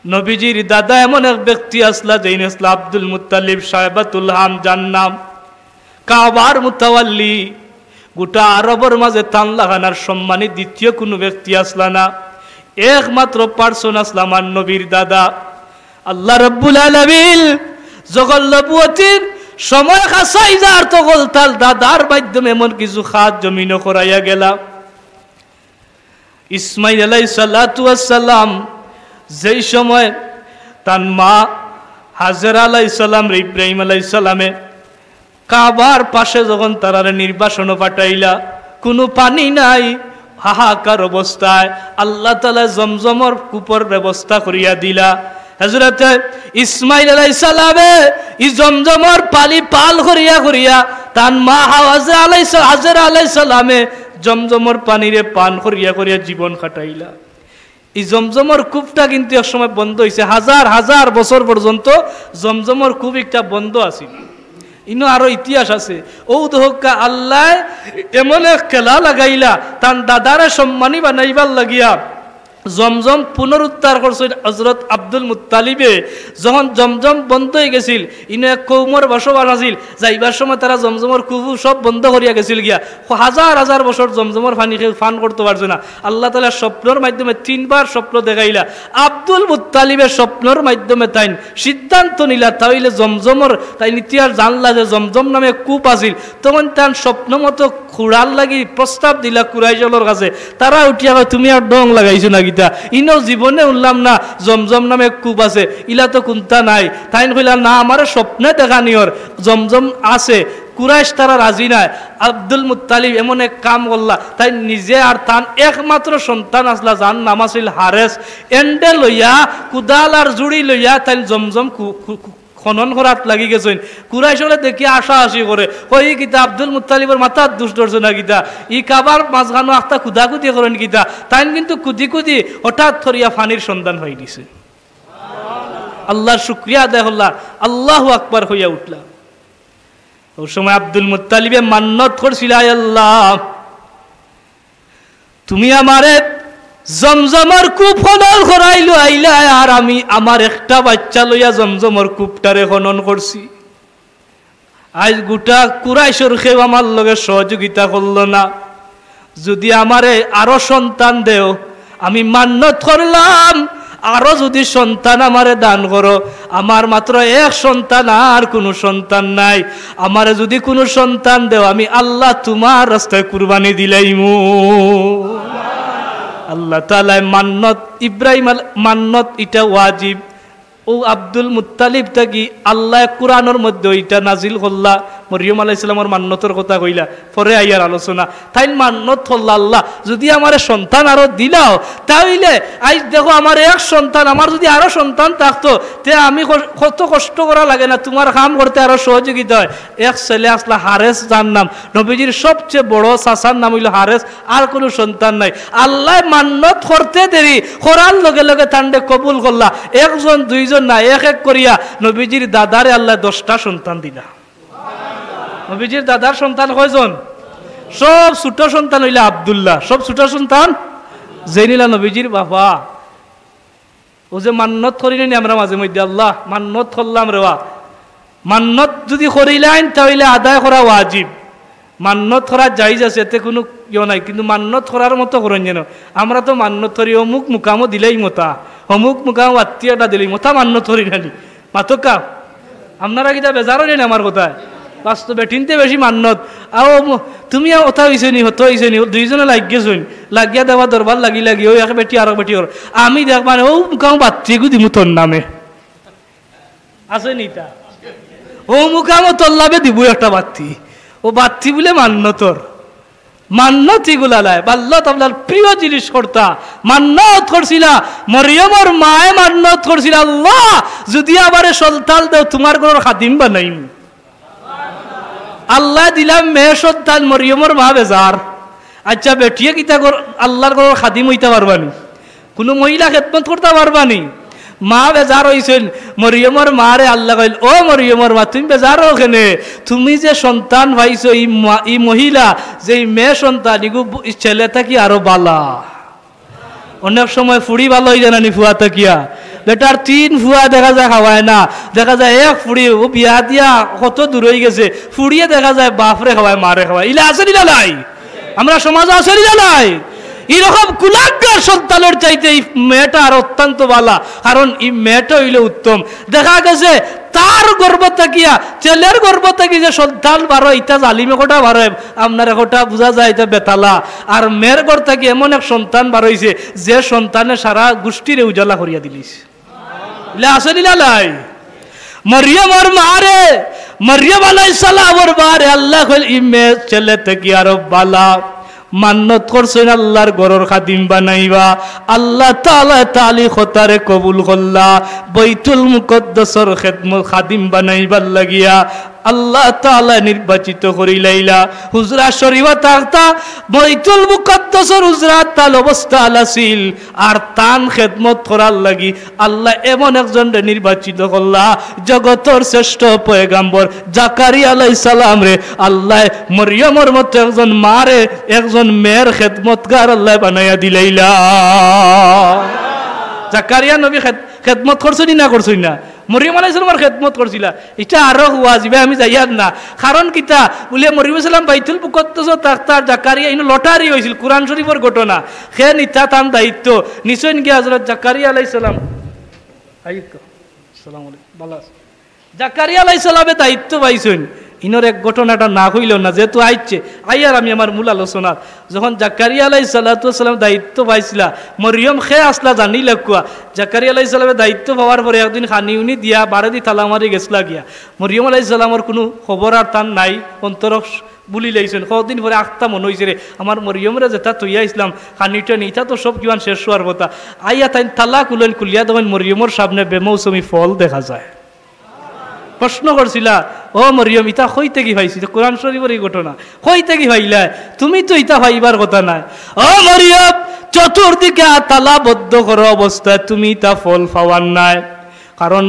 নবীজির দাদা এমন এক ব্যক্তি আসলা যেই আসলা আব্দুল মুত্তালিব সাহেবাতুল হামদ, যার নাম কাবার মুতাওয়াল্লি, গোটা আরবের মাঝে তান লাগানার সম্মানী দ্বিতীয় কোনো ব্যক্তি আসলা না, একমাত্র পার্সন আসলা আমার নবীর দাদা। আল্লাহ রাব্বুল আলামিন যখন নবুয়তির সময় খাসাই যার তখন তার দাদার মাধ্যমে এমন কিছু খাত জমিন করাইয়া গেলা। ইসমাইল আলাইহিস সালাতু ওয়াস সালাম যেই সময় তার মা হাজেরা আলাইহিস সালাম ইব্রাহিম আলাইহিস সালামে কাবার পাশে যখন তারারে নির্বাসন পাঠাইলা, কোনো পানি নাই, হাহাকার অবস্থায় আল্লাহ তাআলা জমজমর কূপর ব্যবস্থা করিয়া দিলা। হযরত ইসমাইল আলাইহিস সালামে ই জমজমর পানি পাল করিয়া করিয়া তান মা হাজেরা আলাইহিস সালামে জমজমর পানিরে পান করিয়া করিয়া জীবন কাটাইলা। এই জমজমর কূপটা কিন্তু এক সময় বন্ধ হয়েছে, হাজার হাজার বছর পর্যন্ত জমজমর কূপ একটা বন্ধ আছিল। ইনো আরো ইতিহাস আছে। ও দহকা আল্লাহ এমন এক খেলা লাগাইলা তার দাদারে সম্মানী বানাইবার লাগিয়া জমজম পুনরুদ্ধার করছেন হযরত আব্দুল মুত্তালিবে। যখন জমজম বন্ধ হয়ে গেছিল, ইনো এক কৌমর বসবাস আছিল, যাইবার সময় তারা জমজমর কুবু সব বন্ধ করিয়া গেছিল গিয়া, হাজার হাজার বছর জমজমর পানি খেয়ে পান করতে পারছে না। আল্লাহ তাআলা স্বপ্নের মাধ্যমে 3 বার স্বপ্ন দেখাইলা। আব্দুল মুত্তালিবের স্বপ্নের মাধ্যমে তাই সিদ্ধান্ত নিলা তাইলে জমজমর তাই ইতিহাস জানলা যে জমজম নামে কূপ আছিল। তখন তার স্বপ্ন মতো খুঁড়ার লাগি প্রস্তাব দিলা কুরাইশলের কাছে। তারা উঠিয়া তুমি আর ডং লাগাইছো নাকি? ইনো জীবনে উঠলাম না জমজম নামে কূপ আছে, ইলা তো কোনটা নাই। তাই কইলা না আমার স্বপ্নে দেখা নিয়র জমজম আছে। কুরাইশ তারা রাজি নাই। আব্দুল মুত্তালিব এমন এক কাম করলা, তাই নিজে আর তান একমাত্র সন্তান আসলা যার নাম আছিল হারেস, এন্ডে লইয়া কুদাল আর জুড়ি লইয়া তাই জমজম খনন করাত লাগি গেছেন। কুরাইশলে দেখি আশা আসি করে ওই গীতা আব্দুল মুত্তালিবের মাথার দুষ ধরছে না গীতা, ই কাবার মাঝখানো আখতা কুদাকুদি করেন গীতা। তাই কিন্তু কুদি কুদি হঠাৎ থরিয়া ফানির সন্ধান হয়ে দিছে। আল্লাহর শুকরিয়া আদায় হল্লা, আল্লাহু আকবার হইয়া উঠলা। ওই সময় আব্দুল মুত্তালিবে মান্নত করছিল, আল্লাহ তুমি আমারে জমজমর কূপ খনন করাইলো আইলা, আর আমি আমার একটা বাচ্চা লইয়া জমজমর কূপটারে খনন করছি। আজ গোটা কুরাইশর খেয়ে আমার লগে সহযোগিতা করল না। যদি আমারে আরো সন্তান দেও, আমি মান্নত করলাম আরো যদি সন্তান আমারে দান করো। আমার মাত্র এক সন্তান, আর কোনো সন্তান নাই। আমারে যদি কোনো সন্তান দেও, আমি আল্লাহ তোমার রাস্তায় কুরবানি দিলাইমু। আল্লাহ তাআলা মান্নত ইব্রাহিম মান্নত এটা ওয়াজিব। ও আব্দুল মুত্তালিব থাকি আল্লাহ কুরআনের মধ্যে এটা নাজিল করলা। মরিয়ম আলাইহিস সালামের মান্নতের কথা কইলা, পরে আইয়ার আলোচনা। তাই মান্নত করলা আল্লাহ যদি আমার সন্তান আরো দিলাও, তাইলে আজ দেখো আমার এক সন্তান, আমার যদি আরো সন্তান থাকতো তে আমি কত কষ্ট করা লাগে না, তোমার কাম করতে আরো সহযোগিতা হয়। এক ছেলে আসলা হারেস, যার নাম নবীজির সবচেয়ে বড় চাচার নাম হইল হারেস, আর কোনো সন্তান নাই। আল্লাহ মান্নত করতে দেরি করার লগে লগে তান্ডে কবুল করলা। একজন দুইজন না, এক এক করিয়া নবীজির দাদারে আল্লাহ 10টা সন্তান দিলা। নবীজির দাদার সন্তান কয়জন? সব ছোট সন্তান হইলা আব্দুল্লাহ, সব ছোট সন্তান জেনিলা নবীজির বাবা। ও যে মান্নত করিলেন আমরা মাঝে মধ্যে, আল্লাহ মান্নত করলাম রেওয়া। মান্নত যদি করিলেন তাহলে আদায় করা ওয়াজিব। মান্নত করা জায়েজ আছে, এতে কোনো ইয়ে নাই, কিন্তু মান্নত করার মতো করেন যেন। আমরা তো মান্নত করি অমুক মুকামও দিলেই মতা, অমুক মুকাম আত্মীয়টা দিলেই মতা, মান্নত করি নানি মাতকা। আপনারা কিতা বেজারও নেন আমার কথায়, বাস্তবে টিনতে বেশি মান্নত। আও তুমি ওথা হইছে নি, হতো হইছে নি, দুইজনে লাগিয়েছেন, লাগিয়া দেওয়া দরবার লাগি লাগি ওই এক বেটি আর বেটি ওর আমি দেখ মানে ও মুকাম বাত্রিকু দিমু তোর নামে আছে নিতা, ও মুকামও তোর লাভে দিব একটা বাত্তি, ও বাত্তি বলে মান্যতর। মান্যত এগুলা লাই আল্লাহ তাআলার প্রিয় জিনিস করতা। মান্যত করছিলা মরিয়মের মায়ে মান্যত করছিল, আল্লাহ যদি আমারে সন্তান দেও তোমার ঘরের খাদিম বানাইম। আল্লাহ দিলাম মেয়ে সন্তান, মরিয়মের মা বেজার। আচ্ছা বেটিয়ে কিতা আল্লাহর ঘরের খাদিম হইতে পারবানি? কোনো মহিলা খেদমত করতে পারবানি? মা বেজার হইছেন। মরিয়মের মারে আল্লাহ কইল, ও মরিয়মের মা তুমি বেজার ওখানে, তুমি যে সন্তান পাইছো ই মহিলা যে মেয়ে সন্তান ইগু ছেলে থাকি আরো বালা। অনেক সময় ফুড়ি ভালো হয়ে জানানি ফুয়া থাকিয়া, বেটার 3 ফুয়া দেখা যায় খাওয়ায় না, দেখা যায় এক ফুড়ি ও বিয়া দিয়া কত দূর হয়ে গেছে, ফুড়িয়ে দেখা যায় বাপরে খাওয়ায় মারে খাওয়ায়। ইলা আছে না নাই? আমরা সমাজে আছে না নাই? এরকম কুলাঙ্গার সন্তানের চাইতে এই মেয়েটা আর অত্যন্ত ভালো, কারণ এই মেয়েটা হইলে উত্তম। দেখা গেছে তার গর্ব থাকিয়া, ছেলের গর্ব থাকি যে সন্তান বারো ইটা জালিমে কোটা বারো, আপনার একটা বোঝা যায় এটা বেতালা। আর মেয়ের গড় থাকি এমন এক সন্তান বার হইছে যে সন্তানে সারা গোষ্ঠীরে উজালা করিয়া দিলিস। ইলা আছে না নাই? মরিয়মর মারে, মরিয়ম আলাইহিস সালামের মারে আল্লাহ কইল ই মেয়ে ছেলে থেকে আরো বালা মান্নত করছেন আল্লাহর ঘরের খাদিম বানাইবা। আল্লাহ তাআলা তালি খতারে কবুল করলা, বাইতুল মুকদ্দাসের খেদমত খাদিম বানাইবার লাগিয়া আল্লাহ তাআলা নির্বাচিত করিলাইলা। হুজরা শরীফা থাকতা বাইতুল মুকদ্দাসের হুজরা তাল অবস্থা আছিল, আর তান খেদমত করার লাগি আল্লাহ এমন একজনকে নির্বাচিত করলা, জগতের শ্রেষ্ঠ পয়গাম্বর জাকারিয়া আলাইহিস সালাম রে আল্লাহ মরিয়মের মতো একজন মারে, একজন মেয়ের খেদমতগার আল্লাহ বানাইয়া দিলাইলা। জাকারিয়া নবী খেদমত করছেন না করছেন না? মরিয়ম আলাইহিস সালামের খেদমত করছিলা, এটা আরো ওয়াজিবে আমি যাইয়ার না। কারণ কিতা বলে মরিয়ম সালাম বাইতুল মুকদ্দাসত থাকতা, জাকারিয়া ইনো লটারি হয়েছিল, কুরআন শরীফের ঘটনা, সে নিতা তান দায়িত্ব নিশ্চয় কি হযরত জাকারিয়া আলাইহিস সালাম আসসালামু আলাইকুম ভালো আছে, জাকারিয়া আলাইহিস সালামে দায়িত্ব পাইছেন। ইনোর এক ঘটনাটা না হইল না, যেহেতু আইছে আইয়ার আমি আমার মূল আলোচনা। যখন জাকারিয়া আলাইহিস সালাম দায়িত্ব পাইছিলা, মরিয়ম খে আসলা জানিলা কুয়া। জাকারিয়া আলাইহিস সালামের দায়িত্ব পাওয়ার পরে একদিন খানি উনি দিয়া বারে দি তালা মারি গেছলা গিয়া। মরিয়ম আলাইহিস সালামের কোনো খবর আর তার নাই, অন্তর বুলি লাইছেন। কদিন পরে আখতা মনে হয়েছে রে আমার মরিয়মরে যেটা তৈয়া ইসলাম খানিটা নিতা তো সব কিমান শেষ হওয়ার কথা। আইয়া তাই তালা কুলেন কুলিয়া দেবেন, মরিয়মর সামনে বেমৌসুমি ফল দেখা যায়। প্রশ্ন করছিলা, ও মরিয়ম ইতা হইতে কি ভাইছি? কোরআন শরীফের এই ঘটনা হইতে কি ভাইলা? তুমি তো ইতা ভাইবার কথা নাই। ও মরিয়ম চতুর্দিকে তালাবদ্ধ করা অবস্থায় তুমি তা ফল পাওয়ার নাই, কারণ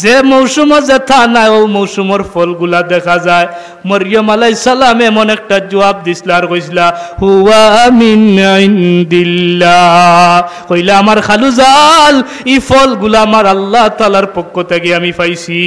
যে মৌসুমে যেথা নাই ও মৌসুমের ফলগুলা দেখা যায়। মরিয়ম আলাইহিস সালাম এমন একটা জবাব দিছিল আর কইছিলা হুয়া মিন ইনদিল্লাহ, কইলা আমার খালু জাল ই ফলগুলা আমার আল্লাহ তাআলার পক্ষ থেকে আমি পাইছি।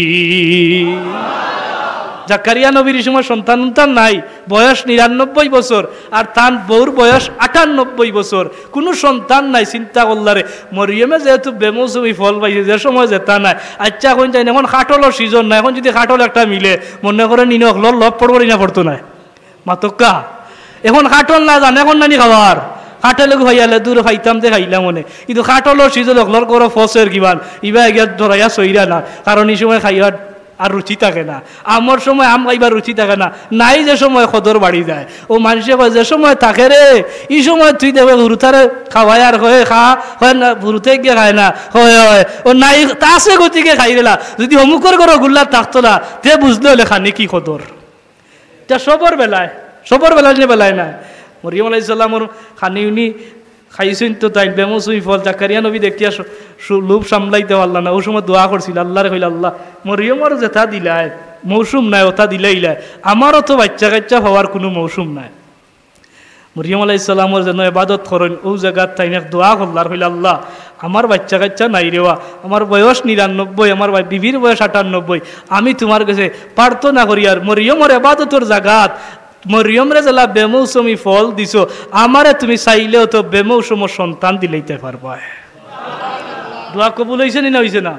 জাকারিয়া নবীর সময় সন্তান নাই, বয়স 99 বছর, আর তার বউর বয়স 98 বছর, কোনো সন্তান নাই। চিন্তা করলারে মরিয়মে যেহেতু বেমৌসুমি ফল পাইছে, যে সময় যেতা নাই। আচ্ছা এখন যাই এখন খাটলের সিজন নাই, এখন যদি খাটল একটা মিলে মনে করে নিন লভ পড়বো না পড়তো নাই মাতকা। এখন খাটল না জানে এখন নানি খাবার খাটলে ভাইয়ালে দূর খাইতাম যে খাইলাম মনে, কিন্তু খাটলের সিজন লর করো ফসের কিমান ইবা গিয়া ধরাইয়া সইরা না, কারণ এই সময় খাইয়া আর রুচি থাকে না। আমার সময় আম খাইবার রুচি থাকে না, নাই যে সময় খদর বাড়ি যায়। ও মানুষে কয় যে সময় থাকে রে এই সময় তুই দেখবে হুরুতারে খাওয়াই আর হয়ে খা হয় না, হুরুতে গিয়ে খায় না হয় হয় ও নাই তাছে গতিকে খাই গেলা। যদি অমুকর করো গুল্লা থাকতো না তে বুঝলে হলে খানি কি খদর। এটা সবর বেলায় যে বেলায় না। মরিয়ম আলাইহিস সালামর খানি উনি খাইছেন তো তাই বেমৌসুমি ফল। জাকারিয়া নবী দেখিয়া লোভ সামলাইতে পারলাম না, ওই সময় দোয়া করছিল আল্লাহরে কইল আল্লাহ মরিয়মর যেটা দিলাই মৌসুম নাই ওটা দিলাইলাই, আমারও তো বাচ্চা কাচ্চা হওয়ার কোনো মৌসুম নাই। মরিয়ম আলাইহিস সালামর যেন ইবাদত করেন ও জায়গার তাই দোয়া করলার হইল আল্লাহ আমার বাচ্চা কাচ্চা নাই রেওয়া, আমার বয়স 99, আমার বিবির বয়স 98, আমি তোমার কাছে প্রার্থনা করি আর মরিয়মর ইবাদতের জায়গাত মরিয়মরে জেলা বেমৌসুমি ফল দিছো, আমারে তুমি চাইলেও তো বেমৌসুম সন্তান দিলেইতে পারবা। দোয়া কবুল হয়েছে না হয়েছে না?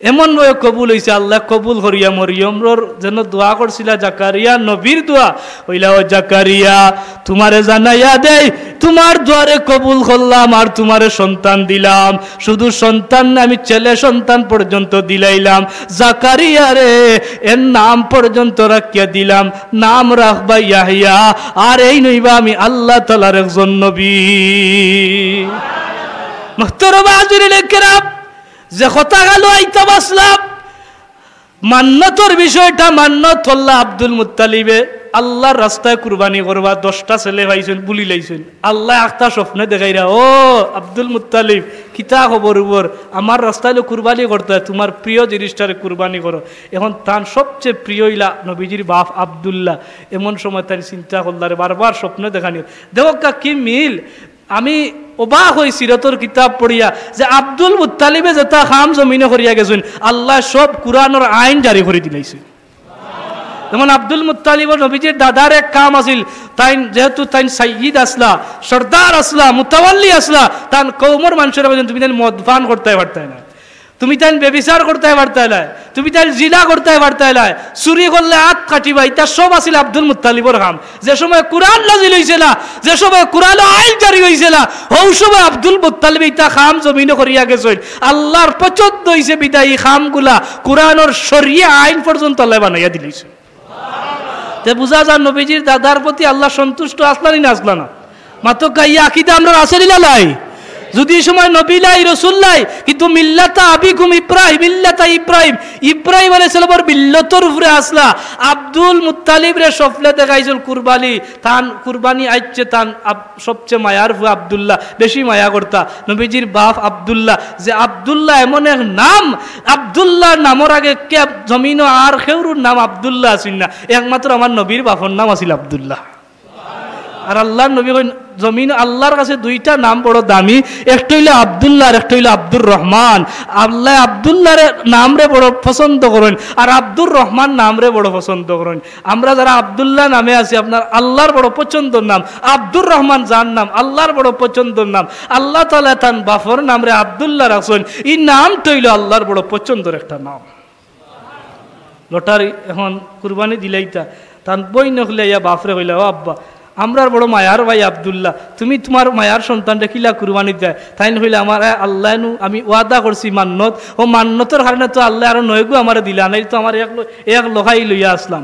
এমন ভাবে কবুল হয়েছে, আল্লাহ কবুল করিয়া মরিয়মর যেন দোয়া করছিল জাকারিয়া নবীর দোয়া হইলা ও জাকারিয়া তোমারে জানাইয়া দেই তোমার দোয়ারে কবুল করলাম আর তোমারে সন্তান দিলাম। শুধু সন্তান না, আমি ছেলে সন্তান পর্যন্ত দিলাইলাম। জাকারিয়া রে এর নাম পর্যন্ত রাখিয়া দিলাম, নাম রাখবা ইয়াহিয়া, আর এই নইবা আমি আল্লাহ তাআলার একজন নবী। মুহতারাম হাজিরিন কিরাম, যে কথা গেল আইতা বাসলাম মান্নতর বিষয়টা মান্নত হল্লা আব্দুল মুত্তালিবে আল্লাহর রাস্তায় কুরবানি করবা 10টা ছেলে পাইছেন বুলি লাইছেন। আল্লাহ একটা স্বপ্নে দেখাইরা ও আব্দুল মুত্তালিব কিতা খবর উপর আমার রাস্তায় কুরবানি করতে হয়, তোমার প্রিয় জিনিসটারে কুরবানি করো। এখন তার সবচেয়ে প্রিয় ইলা নবীজির বাপ আব্দুল্লাহ। এমন সময় তাই চিন্তা করলারে বারবার স্বপ্নে দেখানি দেখো কি মিল আমি অবাক হই সিরতর কিতাব পড়িয়া যে আব্দুল মুত্তালিবে যেটা খাম জমিনে করিয়া গেছেন আল্লাহ সব কুরআনের আইন জারি করে দিলাইছে। যেমন আব্দুল মুত্তালিবর নবীজির দাদার এক কাম আছিল, তাই যেহেতু তাই সাইয়্যিদ আসলা, সর্দার আসলা, মুতাওয়াল্লি আসলা, তান কওমর মানুষের বলেন তুমি তাই মদ পান করতে পারতে না, তুমি তাই ব্যভিচার করতে পারতে না, তুমি তাই জিনা করতে পারতে না, চুরি করলে হাত কাটিবা, এটা সব আছিল আব্দুল মুত্তালিবর কাম। যে সময় কুরআন নাজিল হইছিল, যে সময় কুরআন আইন জারি হইছিল, ওই সময় আব্দুল মুত্তালিব এটা খাম জমিনে করিয়া গেছেন। আল্লাহর পছন্দ হইছে বিদায় এই খামগুলা কুরআনের শরিয়া আইন পর্যন্ত আল্লাহ বানাইয়া দিলাইছে। তে বুঝা যায় নবীজির দাদার প্রতি আল্লাহ সন্তুষ্ট আসলানি না আসলা না? মাত্র গাইয়া আকিদা আমরা আসেনি না লাই, যদি এই সময় নবী লাই রসুল লাই, কিন্তু মিল্লাতা আবিকুম ইব্রাহিম, মিল্লাতা ইব্রাহিম, ইব্রাহিম আলাইহিস সালামের মিল্লতর উপরে আসলা। আব্দুল মুত্তালিব রে সফলে দেখাইছিল কুরবানি, তান কুরবানি আইছে তান সবচেয়ে মায়ার হু আব্দুল্লাহ, বেশি মায়া করতা নবীজির বাপ আব্দুল্লাহ। যে আব্দুল্লাহ এমন এক নাম, আব্দুল্লাহ নামর আগে কে জমিন আর কেউর নাম আব্দুল্লাহ আসিল না, একমাত্র আমার নবীর বাপর নাম আছিল আব্দুল্লাহ। আর আল্লাহর নবী জমিন আল্লাহর কাছে দুইটা নাম বড় দামি, একটা হইল আব্দুল্লাহ আর একটা হইল আব্দুর রহমান। আল্লাহ আব্দুল্লাহর নাম রে বড় পছন্দ করেন আর আব্দুর রহমান নাম রে বড় পছন্দ করেন। আমরা যারা আব্দুল্লাহ নামে আছি আপনার আল্লাহর বড় পছন্দর নাম, আব্দুর রহমান যার নাম আল্লাহর বড় পছন্দর নাম, আল্লাহ তাআলা তান বাফর নাম রে আব্দুল্লাহ রাখছেন। এই নামটা হইল আল্লাহর বড় পছন্দর একটা নাম। লটারি এখন কুরবানি দিলাইতা তান বই নখলে ইয়া বাফরে হইলা, ও আব্বা আমরার বড় মায়ার ভাই আব্দুল্লাহ, তুমি তোমার মায়ার সন্তানটা কিলা কুরবানি দেয়? তাই হইলে আমার আল্লাহ নু আমি ওয়াদা করছি মান্নত, ও মান্নতের কারণে তো আল্লাহ আরো নয়গু আমার দিলা নাই, তো আমার এক লোহাই লইয়া আসলাম।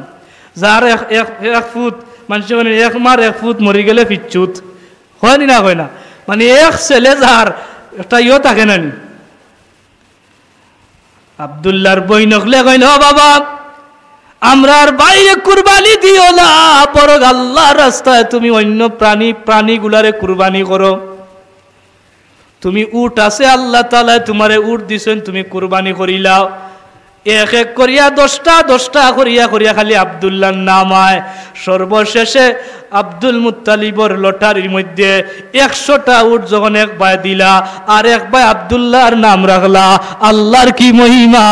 যার এক ফুট মানুষের মানে এক মার এক ফুট মরি গেলে পিচ্ছুত হয় নি না, হয় না, মানে এক ছেলে যার একটা ইয়ে থাকে না নি। আব্দুল্লাহর বই নকলে কই না, বাবা আমরার বাইরে কুরবানি দিও না, বরং আল্লাহর রাস্তায় তুমি অন্য প্রাণীগুলারে কুরবানি করো। তুমি উট আছে আল্লাহ তাআলা তোমারে উট দিছেন, তুমি কুরবানি করিলাও। এক এক করিয়া 10টা করিয়া খালি আব্দুল্লাহর নাম হয়। সর্বশেষে আব্দুল মুত্তালিবর লটারির মধ্যে 100টা উট যখন এক ভাই দিলা আর এক ভাই আব্দুল্লাহর নাম রাখলা। আল্লাহর কি মহিমা,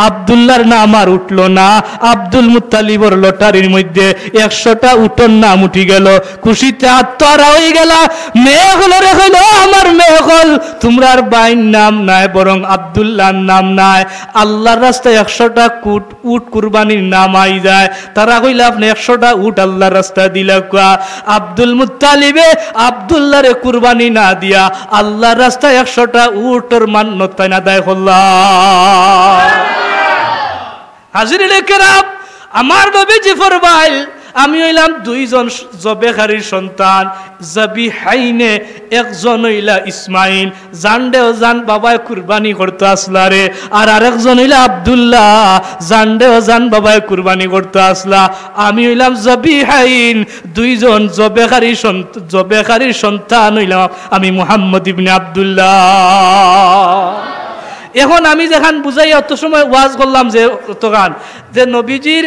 আব্দুল্লাহর নাম আর উঠলো না, আব্দুল মুত্তালিবর লটারির মধ্যে 100টা উটর নাম উঠি গেল। খুশিতে আত্মহারা হয়ে গেলা। মেয়ে হলো রে হইল আমার মেয়ে হল, তোমরার বাইর নাম নাই বরং আব্দুল্লাহর নাম নাই। আল্লাহর রাস্তায় 100টা উট কুরবানির নাম আই যায়। তারা কইলা আপনি 100টা উট আল্লাহর রাস্তায় দিলা কুয়া। আব্দুল মুত্তালিবে আব্দুল্লাহরে কুরবানি না দিয়া আল্লাহর রাস্তায় 100টা উটর মান্যত না দেয় হল্লা। হাজিরিনে কেরাম, আমার নবীজি ফরমাইল আমি হইলাম 2জন জবেখারির সন্তান, জাবিহাইনে, একজন হইলা ইসমাইল, জানডেও জান বাবায় কুরবানি করতে আসলা রে, আর আরেকজন হইলা আব্দুল্লাহ, জানডেও জান বাবায় কুরবানি করতে আসলা। আমি হইলাম জাবিহাইন, 2জন জবেখারির সন্তান হইলাম আমি মুহাম্মদ ইবনে আব্দুল্লাহ। এখন আমি যেখান বুঝাই অত সময় ওয়াজ করলাম যে অতগান যে নবীজির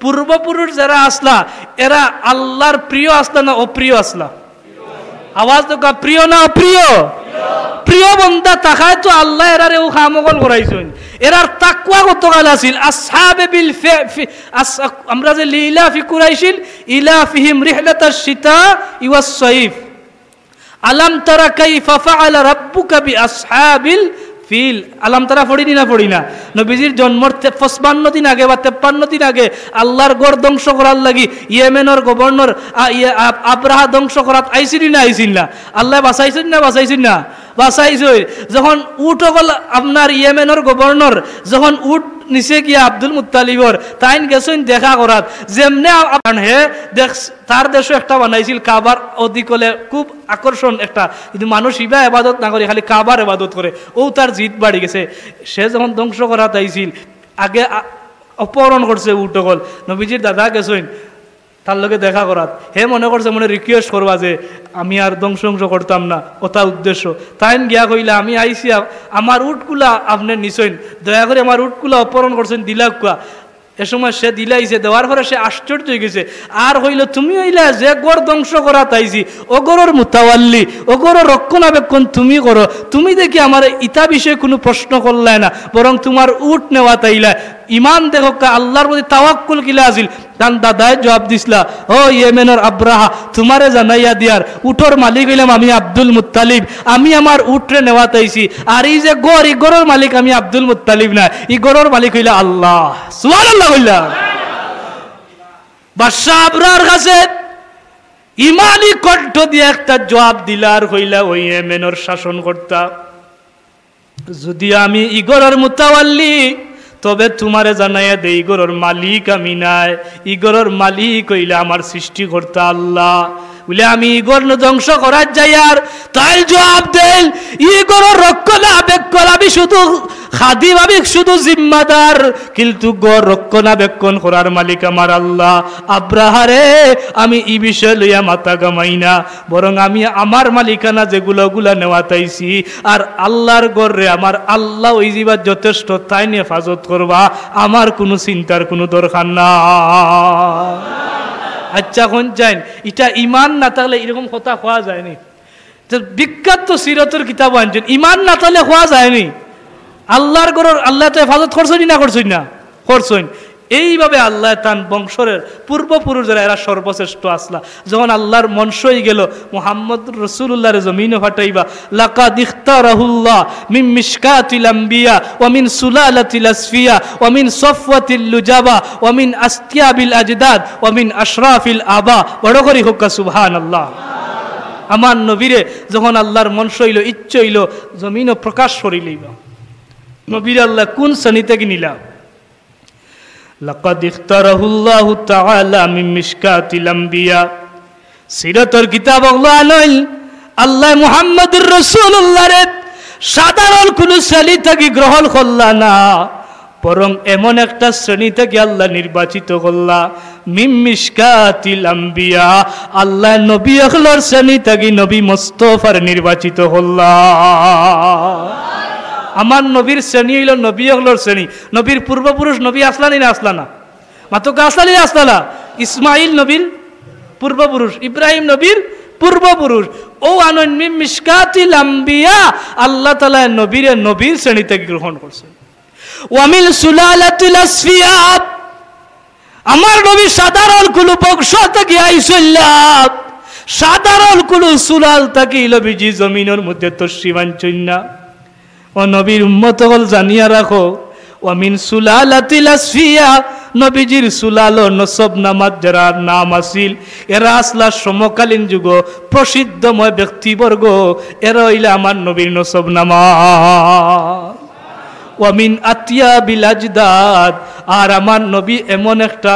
পূর্বপুরুষ যারা আসলা এরা আল্লাহর প্রিয় আসলা না অপ্রিয় আসলা? আওয়াজ তো প্রিয় না অপ্রিয়? প্রিয় বন্দা তাকায় তো আল্লাহ এরারে ও খামগল করাইছেন। এরার তাকওয়া কতকাল আছিল? আসহাবে বিল আমরা যে লিলা ফি কুরাইশিন ইলাফিহিম রিহলাতাশ শিতা ওয়াস সাইফ আলাম তারা কাইফা ফাআলা রাব্বুকা বি আসহাবিল ফিল। আলাম তারা পড়িনি না পড়ি না? নবীজির জন্মর 55 দিন আগে বা 53 দিন আগে আল্লাহর গড় ধ্বংস করার লাগি ইয়েমেনের গভর্নর আব্রাহা ধ্বংস করাত আইসিনি না আইসিন না? আল্লাহ বাঁচাইছেন না বাঁচাইছেন না? বাঁচাইছে। যখন উট হল আপনার ইয়েমেনের গভর্নর যখন উট নিচে গিয়া আব্দুল মুত্তালিবর তাইন গেছেন দেখা করাত, যেমনে হে দেখ তার দেশে একটা বানাইছিল কাবার অধিকলে খুব আকর্ষণ একটা, কিন্তু মানুষ ইবা এবাদত না করে খালি কাবার এবাদত করে, ও তার জিদ বাড়ি গেছে। সে যখন ধ্বংস করাত আইছিল আগে অপহরণ করছে উটকল, নবীজির দাদা গেছেন তার লগে দেখা করাত। হে মনে করছে মনে রিকোয়েস্ট করবা যে আমি আর ধ্বংস করতাম না, ওটা উদ্দেশ্য। তাইন গিয়া কইলা আমি আইসি আমার উটগুলা আপনি নিছেন, দয়া করে আমার উটগুলা অপহরণ করছেন দিলা কুয়া। এ সময় সে দিলাইছে, দেওয়ার পরে সে আশ্চর্য হয়ে গেছে। আর হইল তুমি হইলা যে গড় ধ্বংস করা তাইছি, ও গড়ের মুতাওয়াল্লি, ও গড়ের রক্ষণাবেক্ষণ তুমি করো, তুমি দেখি আমার ইতা বিষয়ে কোনো প্রশ্ন করলাই না, বরং তোমার উট নেওয়া তাইলা। ইমান দেখো আল্লাহর প্রতি তাওয়াক্কুল কিলা আছিল। তান দাদায় জবাব দিছিলা, ও ইয়েমেনের আব্রাহা, তোমারে জানাইয়া দিয়ার উঠোর মালিক হইলাম আমি আব্দুল মুত্তালিব, আমি আমার উটরে নেওয়া তাইছি। আর এই যে গড়, এই গড়ের মালিক আমি আব্দুল মুত্তালিব না, এই গড়ের মালিক হইলা আল্লাহ। সুবহানাল্লাহ কইলা। বাদশা আবরার কাছে ইমানি কণ্ঠ দিয়ে একটা জবাব দিলার হইলা ওই ইয়েমেনের শাসনকর্তা, যদি আমি ইগরের মুতাওয়াল্লি, তবে তোমারে জানাইয়া দে ইগরের মালিক আমি নাই, ইগরের মালিক হইলা আমার সৃষ্টিকর্তা আল্লাহ। বলে আমি ইগর ধ্বংস করার যাই, আর তাই জবাব দেন ইগরের রক্ষণাবেক্ষণ আমি শুধু খাদিম, আমি শুধু জিম্মাদার, কিন্তু গড় রক্ষণাবেক্ষণ করার মালিক আমার আল্লাহ। আব্রাহারে আমি এই বিষয় লইয়া মাথা গামাই না, বরং আমি আমার মালিকানা যেগুলো গুলা নেওয়া তাইছি, আর আল্লাহর গড়ে আমার আল্লাহ ওই জীবার যথেষ্ট, তাই নিয়ে হেফাজত করবা, আমার কোনো চিন্তার কোনো দরকার না। আচ্ছা কোন চাইন, এটা ইমান না থাকলে এরকম কথা হওয়া যায়নি। বিখ্যাত সিরতের কিতাব আনছেন, ইমান না থাকলে হওয়া যায়নি। আল্লাহর গড়ের আল্লাহ তো হেফাজত করছই না, করছই না, করছই। এইভাবে আল্লাহ তান বংশের পূর্বপুরুষ যারা এরা সর্বশ্রেষ্ঠ আসলা, যখন আল্লাহর মনসই গেল মুহাম্মদ রাসূলুল্লাহর জমিনে ফাটাইবা, লাকাদ ইখতারাহুল্লাহ মিন মিশকাতিল আম্বিয়া ওয়া মিন সুলালাতিল আসফিয়া ওয়া মিন সফওয়াতিল লুজাবা ওয়া মিন আসতিয়াবিল আজদাদ ওয়া মিন আশরাফিল আবা। বড় করি হোক সুবহানাল্লাহ। আমার নবীরে যখন আল্লাহর মনসইল, ইচ্ছে হইল জমিনও প্রকাশ করিলেইবা, নবীর আল্লাহ কোন শ্রেণী থেকে নিলাম? লাকাদ ইখতারাহুল্লাহু তাআলা মিন মিশকাতিল আম্বিয়া। সিরাতের কিতাব আল্লাহ মুহাম্মদুর রাসূলুল্লাহরে সাধারণ কোন শ্রেণী থেকে গ্রহণ করলা না, বরং এমন একটা শ্রেণী থেকে আল্লাহ নির্বাচিত করলা, মিন মিশকাতিল আম্বিয়া, আল্লাহ নবী আখলার শ্রেণী থেকে নবী মুস্তাফার নির্বাচিত করলা। আমার নবীর শ্রেণী হইল নবী হলোর শ্রেণী। নবীর পূর্বপুরুষ নবী আসলানি না আসলানা? মাত্র আসলানি আসলানা? ইসমাইল নবীর পূর্বপুরুষ, ইব্রাহিম নবীর পূর্বপুরুষ। ও আনন্দ মিশকাতিল আম্বিয়া, আল্লাহ তাআলা নবীরে নবীর শ্রেণী থেকে গ্রহণ করছেন। ওয়ামিল সুলালাতিল আসফিয়া, আমার নবী সাধারণ কোন বংশ থেকে আইসল্লাহ, সাধারণ কোন সুলাল থেকে নবীজি জমিনের মধ্যে তসিবাঞ্চন না। ও নবীর উম্মত হল জানিয়া রাখো, ওয়ামিন সুলালাতিল আসফিয়া, নবীজির সুলাল ও নসব নামাজ যারা নাম আসিল, এরা আসলা সমকালীন যুগ প্রসিদ্ধময় ব্যক্তিবর্গ, এরা হইলে আমার নবীর নসব নামাজ। ওয়ামিন আতিয়াবিল আজদাদ, আর আমার নবী এমন একটা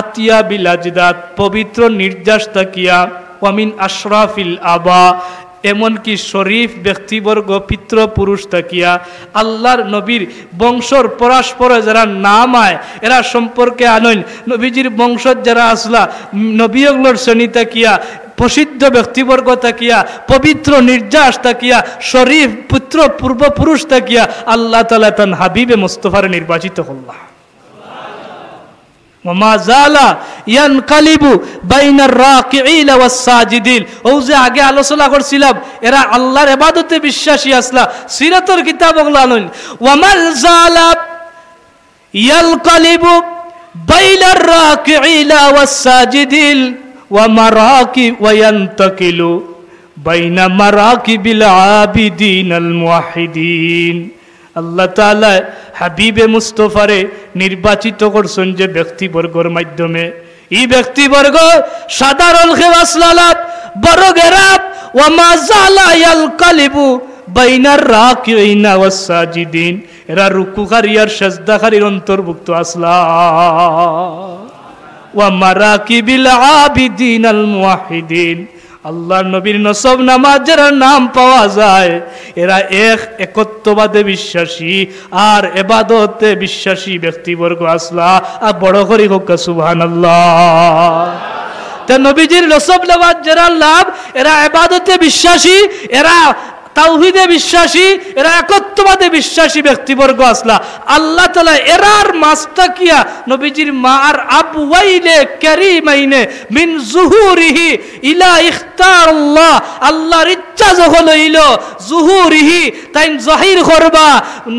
আতিয়াবিল আজদাদ পবিত্র নির্যাস তাকিয়া, ওয়ামিন আশরাফিল আবা, এমনকি শরীফ ব্যক্তিবর্গ পিতৃপুরুষ তাকিয়া আল্লাহর নবীর বংশর পরস্পরে যারা নাম আয় এরা সম্পর্কে আনইন, নবীজির বংশ যারা আসলা নবীগুলোর শ্রেণী তাকিয়া, প্রসিদ্ধ ব্যক্তিবর্গ তাকিয়া, পবিত্র নির্যাস তাকিয়া, শরীফ পুত্র পূর্বপুরুষ তাকিয়া আল্লাহ তাআলা তান হাবিবে মুস্তাফার নির্বাচিত করলা। ওমা জালা ইয়ানকালিবু বাইনার রাকিঈনা ওয়াস সাজিদিন। ও যে আগে আলোচনা করছিলাম, এরা আল্লাহর ইবাদতে বিশ্বাসী আসলা। সিরাতের কিতাব ওগুলান, ওয়ামাল জালা ইয়ানকালিবু বাইনার রাকিঈনা ওয়াস সাজিদিন ওয়া মারাকি ওয়া ইয়ানতাকিলু বাইনা মারাকিবিল আবিদিনাল মুওয়াহিদিন। আল্লাহ তাআলা হাবিবে মুস্তাফারে নির্বাচিত করছেন যে ব্যক্তিবর্গের মাধ্যমে। এই ব্যক্তিবর্গ সাধারণ খেওয়াসলালাত বড়গেরাব ওয়া মাযালা ইয়ালকালিবু বাইনার রাকিঈনা ওয়াস সাজিদিন, এরা রুকুকারী আর সাজদাকারীর অন্তর্ভুক্ত আসলা। ওয়া মারাকিবিল আবিদিনাল মুওয়াহিদিন, আল্লাহর নবীর নসব নামাজ যারা নাম পাওয়া যায় এরা একত্ববাদে বিশ্বাসী আর ইবাদতে বিশ্বাসী ব্যক্তিবর্গ আসলা। আর বড় করে হোক সুবহানাল্লাহ। তা নবীজির নসব নামাজ যারা লাভ, এরা ইবাদতে বিশ্বাসী, এরা তাওহীদে বিশ্বাসী, এরা একত্ববাদে বিশ্বাসী ব্যক্তিবর্গ আসলা। আল্লাহ তাআলা এরার মাস্তাকিয়া নবীজির মা আর আবওয়াইলে কারীমাইনে মিন যুহুরিহি ইলা ইখতারাল্লাহ, আল্লাহর ইচ্ছা যখন হইল যুহুরিহি তাই জাহির করবা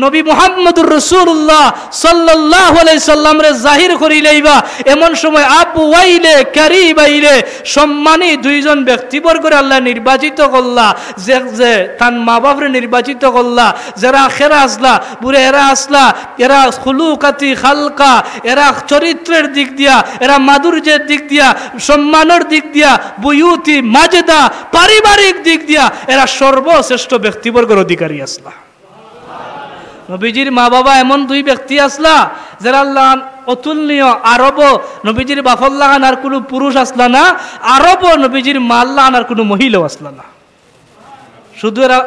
নবী মুহাম্মদুর রাসূলুল্লাহ সাল্লাল্লাহু আলাইহি সাল্লামরে জাহির করিলাইবা, এমন সময় আবওয়াইলে কারীমাইনে সম্মানী দুইজন ব্যক্তিবর্গরে আল্লাহ নির্বাচিত করলা, যে তার মা বাপরে নির্বাচিত করলা, যারা খেরা আসলা বুড়ে এরা আসলা, এরা খুলুকাতি খালকা, এরা চরিত্রের দিক দিয়া, এরা মাধুর্যের দিক দিয়া, সম্মানের দিক দিয়া, বুয়ুতি মাজেদা পারিবারিক দিক দিয়া এরা সর্বশ্রেষ্ঠ ব্যক্তিবর্গের অধিকারী আসলা। নবীজির মা বাবা এমন দুই ব্যক্তি আসলা যারা আল্লাহ অতুলনীয়। আরব নবীজির বাফর লাগান আর কোনো পুরুষ আসলা না, আরব নবীজির মাল লাগান আর কোনো মহিলাও আসলা না। শুধু এরা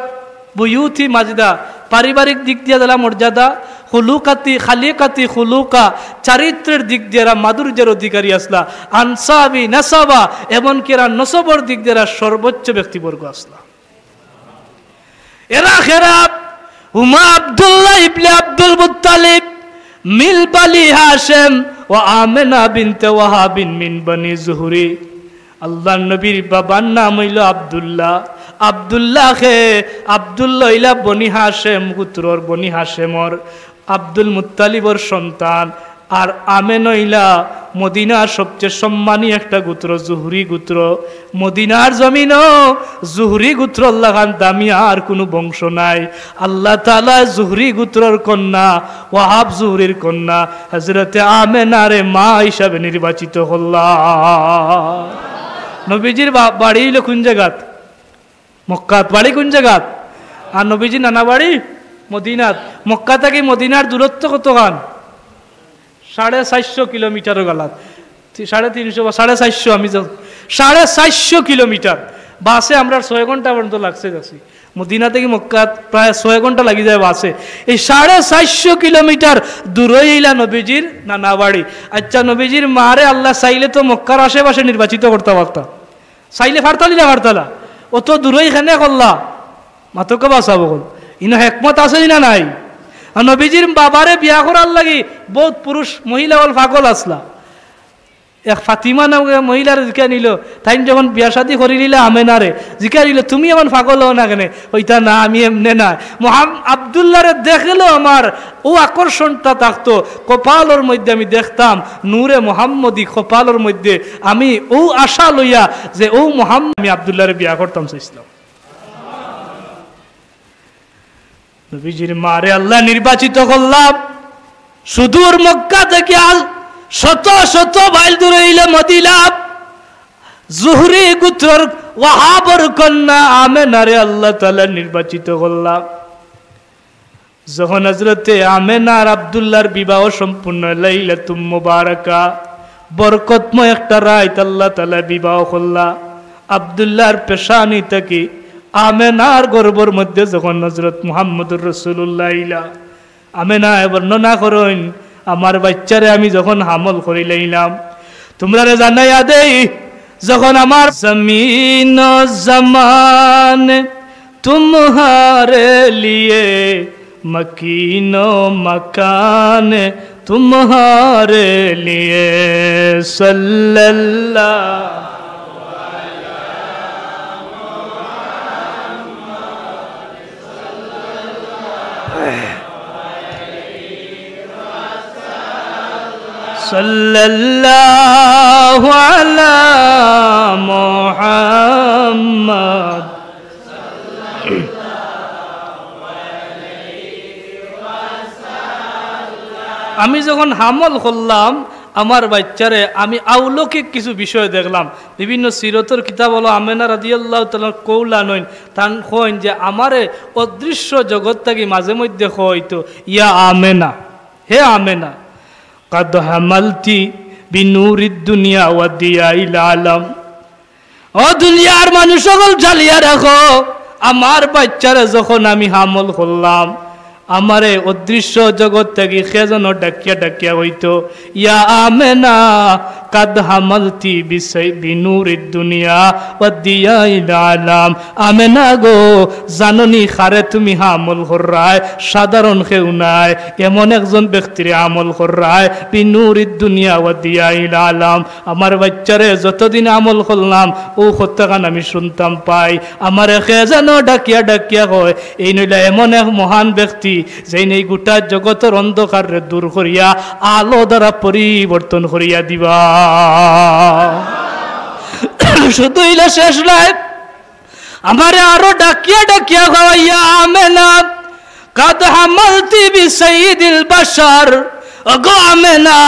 বুয়ুতি মাজদা পারিবারিক দিক দিয়ে যারা মর্যাদা, হুলুকাতি খালিকাতি হুলুকা চারিত্রের দিক দিয়ে এরা মাধুর্যের অধিকারী আসলা। আনসাবি নাসাবা এমনকি এরা নসবর দিক দিয়ে এরা সর্বোচ্চ ব্যক্তিবর্গ আসলা। এরা খেরাব হুমা আব্দুল্লাহ ইবনে আব্দুল মুত্তালিব মিল বালি হাশেম ও আমেনা বিনতে ওয়াহাবিন মিন বনি জুহরি। আল্লাহ নবীর বাবার নাম হইল আব্দুল্লাহ। আব্দুল্লাহ খে আব্দুল্লাহ ইলা বনি হাশেম গোত্রর, বনি হাশেমর আব্দুল মুত্তালিবর সন্তান। আর আমেন ইলা মদিনার সবচেয়ে সম্মানী একটা গোত্র জুহরি গোত্র। মদিনার জমিনও জুহরি গোত্র আল্লাহ খান দামি আর কোনো বংশ নাই। আল্লাহ তাআলা জুহরি গোত্রর কন্যা ওয়াহাব জুহরির কন্যা হযরতে আমেনারে মা হিসাবে নির্বাচিত হল্লাহ। নবীজির বাড়ি হইল কোন জায়গাত? মক্কাত। বাড়ি কোন জায়গাত? আর নবীজির নানা বাড়ি মদিনাত। মক্কা থেকে মদিনার দূরত্ব কতখান? 450 কিলোমিটার গালাত, 350 বা 450, আমি 450 কিলোমিটার। বাসে আমরা 6 ঘন্টা পর্যন্ত লাগছে যাচ্ছি। মদিনা থেকে মক্কা প্রায় 6 ঘন্টা লাগি যায় বাসে। এই 450 কিলোমিটার দূরে ইলা নবীজির নানা বাড়ি। আচ্ছা, নবীজির মারে আল্লাহ চাইলে তো মক্কার আশেপাশে নির্বাচিত করতে পারতা, চাইলে ফারতালি না ফারতালা, অত দূরে এখানে করলা মাতকে বাঁচাবো কল। ইনো হেকমত আছে না নাই? আর নবীজির বাবারে বিয়া করার লাগি বহুত পুরুষ মহিলা বল পাগল আসলা। এক ফাতিমা নাম মহিলার জিকা নিল, তাই যখন বিয়া শাদি করি নিলে আমেনারে জিকা নিল, তুমি এমন পাগল হও না কেন? ওইটা না, আমি এমনে না। আব্দুল্লাহরে দেখলো আমার ও আকর্ষণটা থাকতো কপালের মধ্যে, আমি দেখতাম নূরে মোহাম্মদী কপালের মধ্যে। আমি ও আশা লইয়া যে ও মোহাম্মদ, আমি আব্দুল্লাহরে বিয়া করতাম চাইছিলাম। নবীজির মারে আল্লাহ নির্বাচিত করলাম। সুদূর মক্কা থেকে শত শত মাইল দূরে হইল মদিনা। জুহরি গোত্রর ওয়াহাবর কন্যা আমেনারে আল্লাহ তাআলা নির্বাচিত করলাম। যখন হযরতে আমেনা আর আব্দুল্লাহর বিবাহ সম্পূর্ণ, লাইলাতুম মুবারাকা বরকতময় একটা রাত আল্লাহ তাআলা বিবাহ করলা। আব্দুল্লাহর পেশানি থেকে আমেনার গর্ভের মধ্যে যখন হযরত মুহাম্মদুর রাসূলুল্লাহ ইলা, আমেনা বর্ণনা করেন, আমার বাচ্চারে আমি যখন হামল করি লাইলাম, তোমরা জানাইয়া দেই, যখন আমার জমিন জমান তুমহারে লিয়ে মকিন মকান তুমহারে লিয়ে সাল্লাল্লাহু সাল্লাল্লাহু আলা মুহাম্মদ। আমি যখন হামল করলাম আমার বাচ্চারে, আমি আউলৌকিক কিছু বিষয় দেখলাম। বিভিন্ন সিরতের কিতাব হলো আমেনা রাদিয়াল্লাহু তাআলা কৌলা নইন, তান কইন যে আমারে অদৃশ্য জগৎ থেকে মাঝে মধ্যে হইতো, ইয়া আমেনা, হে আমেনা, قد حملتي بنور الدنيا والضياء العالم। ও দুনিয়ার মানুষ সকল জ্বালিয়া রাখো, আমার বাচ্চারা যখন আমি হামল করলাম, আমারে অদৃশ্য জগৎ থেকে কে যেন ডাকিয়া ডাকিয়া হইতো, ইয়া আমেনা, কাদ হামালতি বিনুরিদ দুনিয়া ওয়া দিয়াইল আলাম। আমেনা গো জাননি খারে তুমি আমল কররায়, সাধারণ কেউ নাই, এমন একজন ব্যক্তির আমল কররায় বিনুরিদ দুনিয়া ওয়া দিয়াইল আলাম। আমার বাচ্চারে যতদিন আমল করলাম ও হত্যাকান আমি শুনতাম পাই, আমার একে যেন ডাকিয়া ডাকিয়া হয় এই নইলা এমন এক মহান ব্যক্তি যেই নেই গোটা জগতের অন্ধকার দূর করিয়া আলো দ্বারা পরিবর্তন করিয়া দিবা। শুধু ইলা শেষ নাই, আমারে আরো ডাকিয়া ডাকিয়া খাওয়াইয়া আমেনা কাদ হামালতি বিসাইয়্যিদিল বাশার। ওগো আমেনা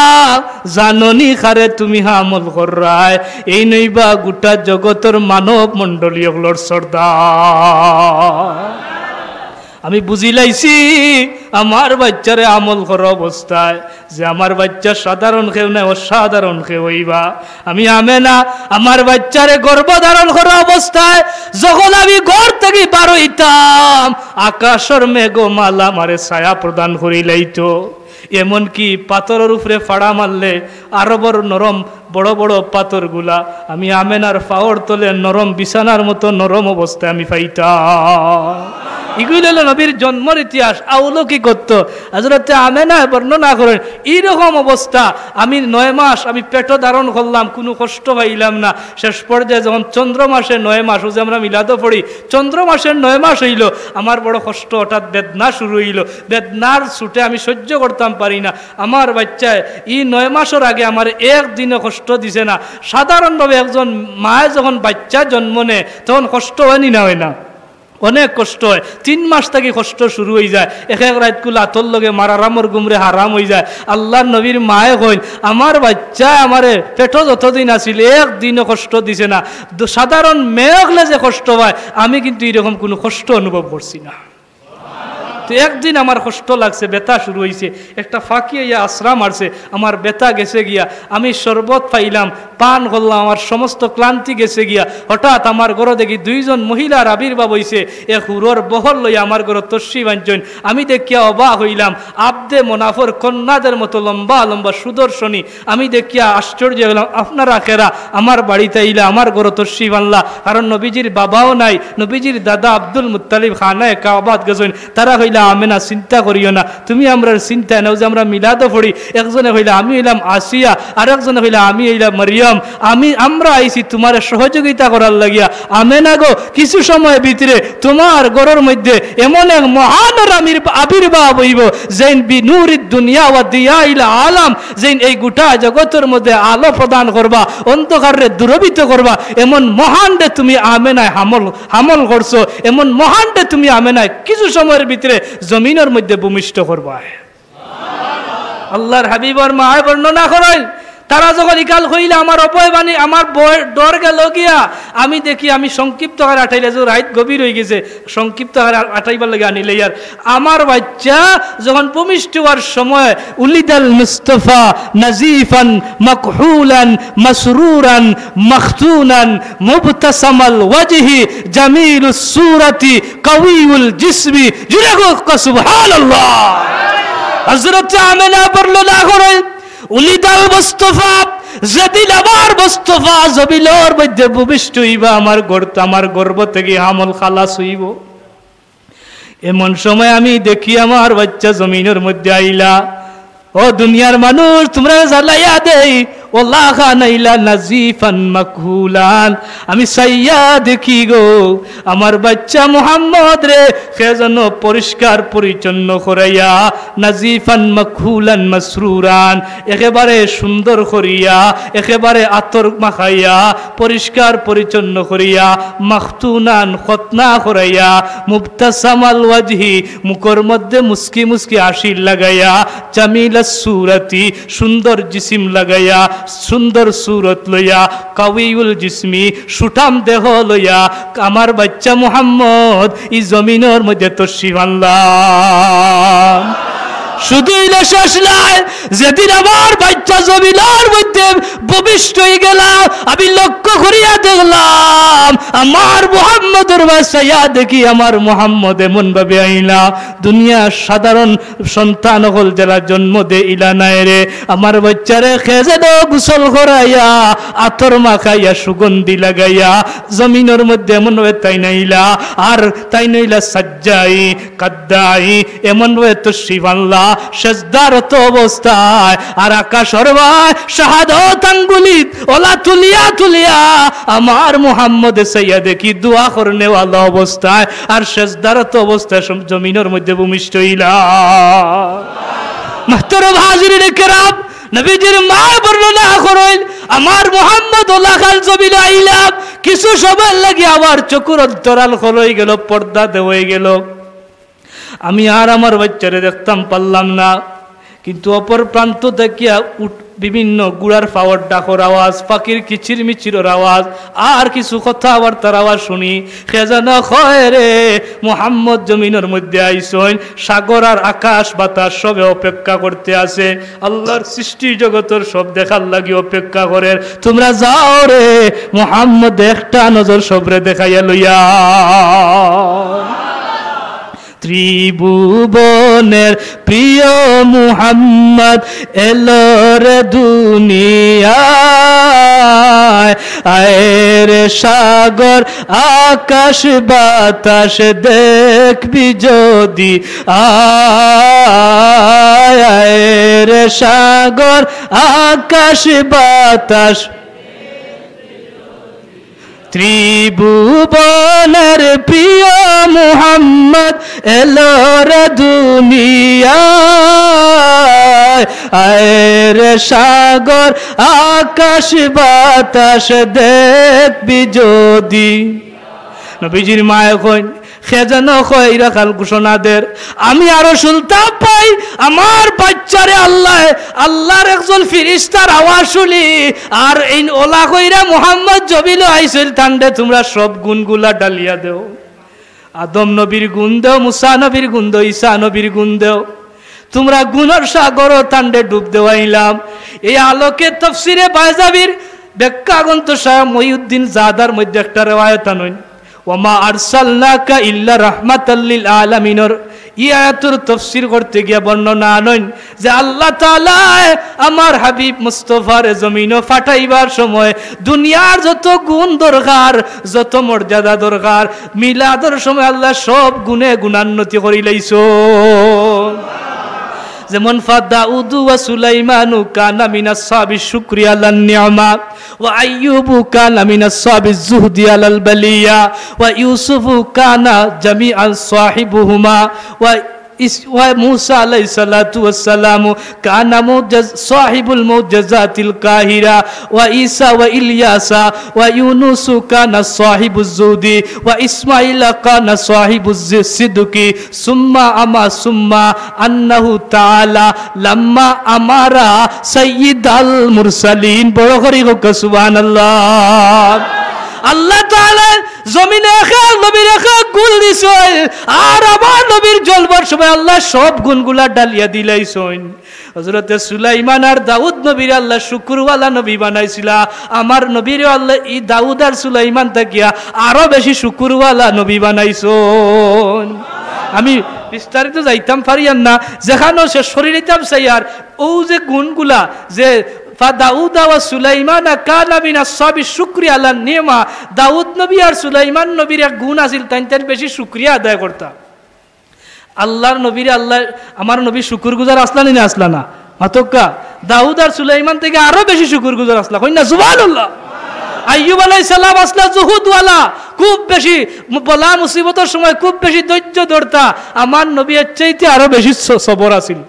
জাননি খারে তুমি আমল কররায় এই নইবা গোটা জগতের মানব মণ্ডলী ওগুলোর সর্দার। আমি বুঝিলাইছি আমার বাচ্চারে আমল করা অবস্থায় যে আমার বাচ্চা সাধারণ কেউ না অসাধারণ কেউ হইবা। আমি আমেনা আমার বাচ্চারে গর্ভধারণ করা অবস্থায় যখন আমি ঘর থেকে বার হইতাম আকাশের মেঘমালা আমারে ছায়া প্রদান করিলাইতো। এমনকি পাথরের উপরে ফাড়া মারলে আরো বড় নরম বড় বড় পাথরগুলা আমি আমেনার পাওয়ার তলে নরম বিছানার মতো নরম অবস্থায় আমি পাইতাম। এগুলো হলো নবীর জন্মের ইতিহাস। আউলৌকিকত্ব হযরতে আমেনা বর্ণনা করেন এইরকম অবস্থা আমি 9 মাস আমি পেট ধারণ করলাম, কোনো কষ্ট পাইলাম না। শেষ পর্যায়ে যখন চন্দ্র মাসে 9 মাস, ও যে আমরা মিলাদও পড়ি চন্দ্র মাসের 9 মাস হইল, আমার বড় কষ্ট, হঠাৎ বেদনা শুরু হইল। বেদনার ছুটে আমি সহ্য করতাম পারি না। আমার বাচ্চায় এই 9 মাসের আগে আমার একদিনও কষ্ট দিছে না। সাধারণভাবে একজন মায়ে যখন বাচ্চা জন্ম নেয় তখন কষ্ট হয়নি না, হয় না? অনেক কষ্ট হয়। 3 মাস থেকে কষ্ট শুরু হয়ে যায়। এক এক রাতকুল আতর লগে মারারামর গুমরে হারাম হয়ে যায়। আল্লাহর নবীর মায়ে কইন আমার বাচ্চা আমারে পেট যতদিন আসিল একদিনও কষ্ট দিছে না। সাধারণ মেয়েগুলো যে কষ্ট পায় আমি কিন্তু এরকম কোনো কষ্ট অনুভব করছি না। তো একদিন আমার কষ্ট লাগছে, ব্যথা শুরু হয়েছে, একটা ফাঁকি ইয়া আশ্রা মারছে, আমার ব্যথা গেছে গিয়া, আমি শরবত পাইলাম, পান করলাম, আমার সমস্ত ক্লান্তি গেছে গিয়া। হঠাৎ আমার ঘরে দেখি 2 জন মহিলার আবির্ভাব হয়েছে। এক হুরোর বহল লইয়া আমার ঘরে তস্বি বাঞ্চন। আমি দেখিয়া অবাক হইলাম, আব্দে মোনাফর কন্যাদের মতো লম্বা লম্বা সুদর্শনী। আমি দেখিয়া আশ্চর্য হইলাম, আপনারা কেরা আমার বাড়িতে আইলা, আমার ঘরে তস্বি বানলা? কারণ নবীজির বাবাও নাই, নবীজির দাদা আব্দুল মুত্তালিব খানায় কাবাত গেছেন। তারা হইলা আমেনা চিন্তা করিও না, তুমি আমরা চিন্তা নাও যে আমরা মিলাদও পড়ি। একজনে হইলা আমি হইলাম আসিয়া, আর একজনে হইলা আমি হইলাম মারিয়াম। আমরা আইছি তোমার সহযোগিতা করার লাগিয়া। আমেনা গো কিছু সময় ভিতরে তোমার ঘরের মধ্যে এমন এক মহান আবির্ভাব হইব যেন বিনুরিদ দুনিয়া ওয়া দিয়াইল আলাম, যেন এই গোটা জগতের মধ্যে আলো প্রদান করবা, অন্ধকারে দূরীভূত করবা। এমন মহান রে তুমি আমেনায় হামল করছো, এমন মহান রে তুমি আমেনায় কিছু সময়ের ভিতরে জমিনের মধ্যে ভূমিষ্ঠ করবা। আল্লাহর হাবিবর মা বর্ণনা করেন তারা যখন ইকাল হইলে আমার অপয় বাণী আমার ডর গেল গিয়া। আমি দেখি আমি সংক্ষিপ্ত আকারে আঠাইলে, যে রাত গভীর হয়ে গেছে, সংক্ষিপ্ত আকারে আঠাইবার লাগে আনিলে। আর আমার বাচ্চা যখন ভূমিষ্ঠ হওয়ার সময় উলিদাল মুস্তাফা নাজিফান মাকহুলান মাসরুরান মাখতুনান মুবতাসামাল ওয়াজহি জামিলুস সূরাতি কাওয়িউল জিসমি। জুড়ে গো সুবহানাল্লাহ। হযরত আমেনা বর্ণনা করেন উলিদাল মুস্তাফা, যেদিন আমার মুস্তাফা জমিনের মধ্যে ভূমিষ্ঠ হইবা আমার গর্ভ থেকে হামল খালাস হইব। এমন সময় আমি দেখি আমার বাচ্চা জমিনের মধ্যে আইলা। ও দুনিয়ার মানুষ তোমরা জ্বালাইয়া দেই ওলা খানাইলা নাজিফান মাকহুলান। আমি সাইয়া দেখি গো আমার বাচ্চা মুহাম্মদ রে সে যেন পরিষ্কার পরিচ্ছন্ন করাইয়া নাজিফান মাকহুলান মাসরুরান, একেবারে সুন্দর করিয়া, একেবারে আতর মাখাইয়া, পরিষ্কার পরিচ্ছন্ন করিয়া, মাখতুনান খতনা করাইয়া, মুবতাসামাল ওয়াজহি মুখের মধ্যে মুস্কি মুস্কি হাসি লাগাইয়া, জামিলাস সূরাতি সুন্দর জিসিম লাগাইয়া, সুন্দর সুরত লইয়া, কাওয়িউল জিসমি সুঠাম দেহ লইয়া আমার বাচ্চা মুহাম্মদ এই জমিনের মধ্যে তশরিফ আনলাম। শুধু শেষ নাই, যেদিন আমার বাচ্চা জমিনের মধ্যে ভবিষ্ঠ হয়ে গেলাম। আমি লক্ষ্য করিয়া দেখলাম আমার মুহাম্মদের বাসাইয়া দেখি আমার মুহাম্মদ এমন ভাবে আইলা দুনিয়ার সাধারণ সন্তান হল যারা জন্ম দে ইলা নাই রে, আমার বাচ্চারে খেজে দো গোসল করাইয়া আতর মাখাইয়া সুগন্ধি লাগাইয়া জমিনের মধ্যে এমন ভাবে তাই নাইলা, আর তাই নাইলা সাজ্জাই কাদ্দাই এমন ভাবে তো শিবাল্লাহ সেজদারত অবস্থায়, আর আকাশ সর্বায় শাহাদত আঙ্গুলিত ওলা তুলিয়া তুলিয়া আমার মুহাম্মদ সাইয়া দেখি দোয়া করনে ওয়ালা অবস্থায় আর সেজদারত অবস্থায় জমিনের মধ্যে ভূমিষ্ঠ হইলা। মাহতারাম হাজিরিন কিরাম, নবীজির মা বর্ণনা করেন আমার মুহাম্মদ ওলা খাল জমিনে আইলাম, কিছু সময় লাগে আমার চকুর অন্তরাল হয়ে গেল, পর্দা দেওয়া গেল, আমি আর আমার বাচ্চারে দেখতাম পারলাম না। কিন্তু অপর প্রান্ত দেখিয়া বিভিন্ন গুড়ার পাওয়ার ডাকর আওয়াজ, পাখির কিচির মিচির আওয়াজ, আর কিছু কথাবার্তার আওয়াজ শুনি। খেজানা খয় রে মুহাম্মদ জমিনের মধ্যে আইসেন, সাগর আর আকাশ বাতাস সবে অপেক্ষা করতে আছে, আল্লাহর সৃষ্টি জগতের সব দেখার লাগি অপেক্ষা করে। তোমরা যাও রে মুহাম্মদ একটা নজর সবরে দেখাইয়া লইয়া। ত্রিভুবনের প্রিয় মুহাম্মদ এলো রে দুনিয়ায়, আয়ের সাগর আকাশ বাতাস দেখবি যদি, আয়ের সাগর আকাশ বাতাস ত্রিভুবনের প্রিয় মুহাম্মদ এলো রে দুনিয়ায়, আয়ের সাগর আকাশ বাতাস দেখবি যদি। নবীজির মায়ে কইন খেজানো কই রাখাল ঘোষণা দের, আমি আরো শুনতাম পাই আমার বাচ্চারে আল্লাহর একজন ফিরিস্তার আওয়াজ শুনি, আর এই ওলা কইরা মুহাম্মদ জবিল আইছিল ঠান্ডে তোমরা সব গুণগুলা ডালিয়া দেও, আদম নবীর গুণ দেও, মুসা নবীর গুণ দেও, ঈসা নবীর গুণ দেও, তোমরা গুণর সাগর ঠান্ডে ডুব দেওয়াইলাম। এই আলোকে তাফসিরে বাইজাবির ব্যাখ্যা গ্রন্থ শাহ মহিউদ্দিন জাদার মধ্যে একটা রিওয়ায়াত আনইন, ওয়ামা আরসালনাকা ইল্লা রাহমাতাল লিল আলামিনের এই আয়াতের তাফসীর করতে গিয়ে বর্ণনা আনইন যে আল্লাহ তাআলা আমার হাবিব মুস্তাফার জমিনে পাঠাইবার সময় দুনিয়ার যত গুণ দরকার, যত মর্যাদা দরকার, মিলাদের সময় আল্লাহ সব গুণে গুণান্বিত করি লাইছো। যেমন ফাদাউদু ওয়া সুলাইমানু কানা মিনাস সাবিশ শুকরি আলান নি'মা, ওয়া আইয়ুবু কানা মিনাস সাবিজ যুহদি আলাল বালিয়া, ওয়া ইউসুফু কানা জামিআন সাহিবুহুমা, ওয়া মুসা আলাইহিস সালাতু ওয়াস সালাম কানা সাহিবুল মুজাজাতিল কাহিরা, ওয়া ঈসা ওয়া ইলিয়াসা ওয়া ইউনুস কানা সাহিবুজ জুদি, ওয়া ইসমাঈল কানা সাহিবুজ সিদকি, সুম্মা আন্নাহু তাআলা লাম্মা আমারা সাইয়্যিদাল মুরসালিন। বড় করে হোক সুবহানাল্লাহ। আল্লাহ তাআলা জমিনে এক নবীর এক গুণ দিছেন, আর আমার নবীর জলবার সময় আল্লাহ সব গুণগুলা ডালিয়া দিলাইছেন। হযরতে সুলাইমান আর দাউদ নবীর আল্লাহ শুকরওয়ালা নবী বানাইছিল, আমার নবীর আল্লাহ এই দাউদ আর সুলাইমান থাকিয়া আরো বেশি শুকরওয়ালা নবী বানাইছেন। আমি বিস্তারিত যাইতাম পারিয়ান না, যেখানে সে শরীরিতাম চাইয়ার ও যে গুণগুলা যে দাউদ ওয়া সুলাইমান কানা মিনাস সাবিশ শুকরি আলান নি'মা, দাউদ নবী আর সুলাইমান নবীর এক গুণ আছিল, তাই বেশি শুকরিয়া আদায় করতাম। আল্লাহর নবীর আল্লাহ আমার নবী শুকরগুজার আসলা না আসলা না মাতক্কা, দাউদ আর সুলাইমান থেকে আরো বেশি শুকরগুজার আসলা, কই না সুবহানাল্লাহ। আইয়ুব আলাইহিস সালাম আসলা জুহুদওয়ালা, খুব বেশি বলা মুসিবতের সময় খুব বেশি ধৈর্য ধরতা, আমার নবী এর চাইতে আরো বেশি সবর আছিল।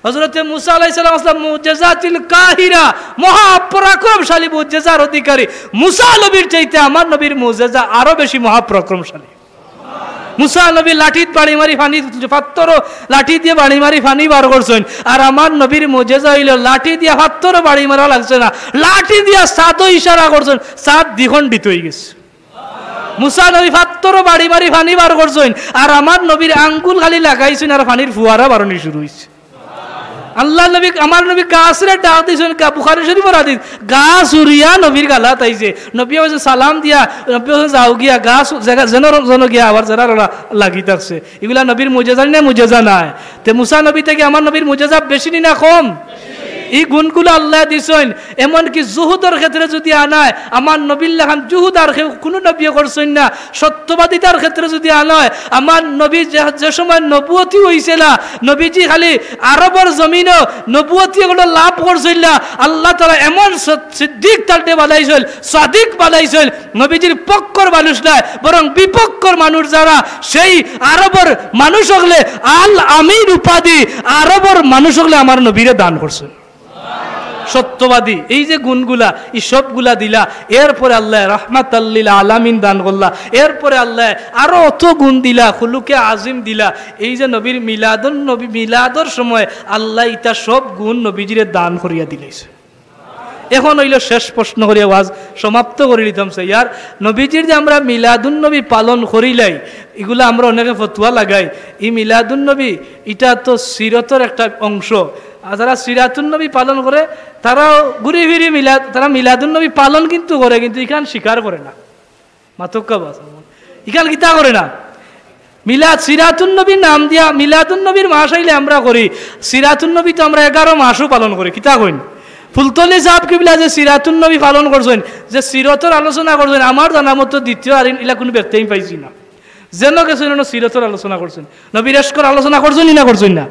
হযরতে মুসা আলাইহিস সালাম আসলাম মুজাজাতিল কাহিরা, মহা পরাক্রমশালী মুজাজার অধিকারী, মুসা নবীর চাইতে আমার নবীর মুজাজা আরো বেশি মহা পরাক্রমশালী। মুসা নবী লাঠি বাড়ি মারি ফানি, পাত্তর লাঠি দিয়ে বাড়ি মারি ফানি বার করছেন, আর আমার নবীর মুজাজা হইল লাঠি দিয়ে পাত্তর বাড়ি মারা লাগছে না, লাঠি দিয়া সাদও ইশারা করছেন, সাদ দ্বিখণ্ডিত হয়ে গেছে। মুসা নবী পাত্তর বাড়ি মারি ফানি বার করছেন, আর আমার নবীর আঙ্গুল খালি লাগাইছেন আর ফানির ফুয়ারা বারণি শুরু হয়েছে। আল্লাহ নবী আমার নবী গাছরে ডাক দিয়েছেন, বুখারী শরীফের হাদিস, গাছ উড়িয়া নবীর গালাত আইছে, নবী হয়েছে সালাম দিয়া, নবী হয়েছে যাও গিয়া, গাছ যেন গিয়া আবার যারা লাগি থাকছে। এগুলা নবীর মুজেজা না মুজেজা নাই? তে মুসা নবী থেকে আমার নবীর মুজেজা বেশি না কম? এই গুণগুলো আল্লাহ দিছেন। এমনকি জুহুদের ক্ষেত্রে যদি আনায়, আমার নবীর লেখান জুহুদ আর কোনো নবী করছেন না। সত্যবাদিতার ক্ষেত্রে যদি আনায়, আমার নবী যে সময় নবুয়তি হয়েছে না, নবীজি খালি আরবের জমিনও নবুয়তি এগুলো লাভ করছিল না, আল্লাহ তাআলা এমন সিদ্দিক তালটে বানাইছিল, সাদিক বানাইছিল, নবীজির পক্ষর মানুষ নয় বরং বিপক্ষর মানুষ যারা, সেই আরবের মানুষ হলে আল আমিন উপাধি আরবের মানুষ হলে আমার নবীরে দান করছেন। সত্যবাদী এই যে গুণগুলা, এই সবগুলা দিলা, এরপরে আল্লাহ রাহমাতাল্লিল আলামিন দান করলা, এরপরে আল্লাহ আরো অত গুণ দিলা, খুলুকে আজিম দিলা। এই যে নবীর মিলাদর সময় আল্লাহ ইটা সব গুণ নবীজিরে দান করিয়া দিলাইছে। এখন হইল শেষ প্রশ্ন করিয়া ওয়াজ সমাপ্ত করে দিতাম। ইয়ার নবীজির যে আমরা মিলাদুন নবী পালন করিলাই, এগুলা আমরা অনেকে ফতুয়া লাগাই। এই মিলাদুন নবী এটা তো সিরতর একটা অংশ। আর যারা সিরাতুন নবী পালন করে তারাও ঘুরে ফিরে তারা মিলাদুন নবী পালন কিন্তু করে, কিন্তু ইখান স্বীকার করে না। মাতক্কা বাস ইখান গীতা করে না। সিরাতুন নবীর নাম দিয়া মিলাদুন নবীর মাস আইলে আমরা করি, সিরাতুন নবী তো আমরা 11 মাসও পালন করি। কিতা কইন? ফুলতলি সাহেব কিবলা যে সিরাতুন নবী পালন করছেন, যে সিরতর আলোচনা করছেন, আমার জানা মতো দ্বিতীয় আর ইলা কোনো ব্যক্তি আমি পাইছি না। যেন গেছেন সিরতর আলোচনা করছেন, নবীর এশকর আলোচনা করছেন না করছেন না?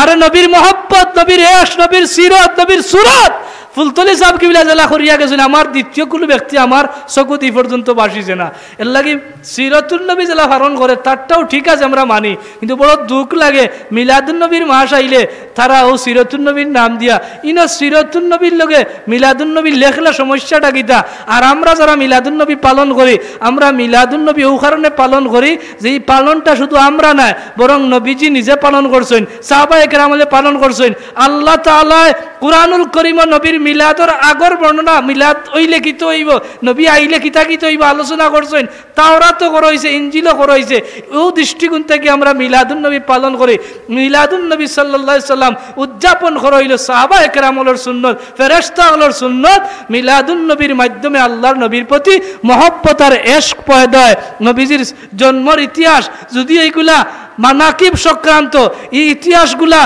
আরে নবীর মহব্বত, নবীর এশ, নবীর সিরত, নবীর সুরত ফুলতলি সাহেব কিবলা জেলা করিয়া গেছেন, আমার দ্বিতীয় কোনো ব্যক্তি আমার চকুত এই পর্যন্ত বাসিছে না। এর লাগে সিরতুন নবী জেলা পালন করে তারটাও ঠিক আছে, আমরা মানি, কিন্তু বড় দুঃখ লাগে মিলাদুন নবীর মাস আইলে তারা ও সিরতুন নবীর নাম দিয়া ইনো সিরতুন নবীর লগে মিলাদুন নবী লেখলে সমস্যাটা গীতা। আর আমরা যারা মিলাদুন নবী পালন করি, আমরা মিলাদুন নবী ও কারণে পালন করি যে এই পালনটা শুধু আমরা নাই বরং নবীজি নিজে পালন করছেন, সাহাবায়ে কেরামে পালন করছেন। আল্লাহ তাআলা কুরআনুল কারীম নবীর মিলাদর আগর বর্ণনা, মিলাদ ওইলে কিত হইব, নবী আইলে কিতা কিত হইব আলোচনা করছেন, তাওরাতও করা হয়েছে, ইনজিলও করা হয়েছে। ও দৃষ্টিকোণ থেকে আমরা মিলাদুন নবী পালন করি। মিলাদুন নবী সাল্লাল্লাহু আলাইহি সাল্লাম উদযাপন করা হইল সাহাবায়ে কেরামদের সুন্নত, ফেরেশতাগুলোর সুন্নত। মিলাদুন নবীর মাধ্যমে আল্লাহর নবীর প্রতি মহব্বত আর ইশক পয়দা হয়। নবীজির জন্মের ইতিহাস যদি এইগুলা মানাকিব সংক্রান্ত এই ইতিহাসগুলা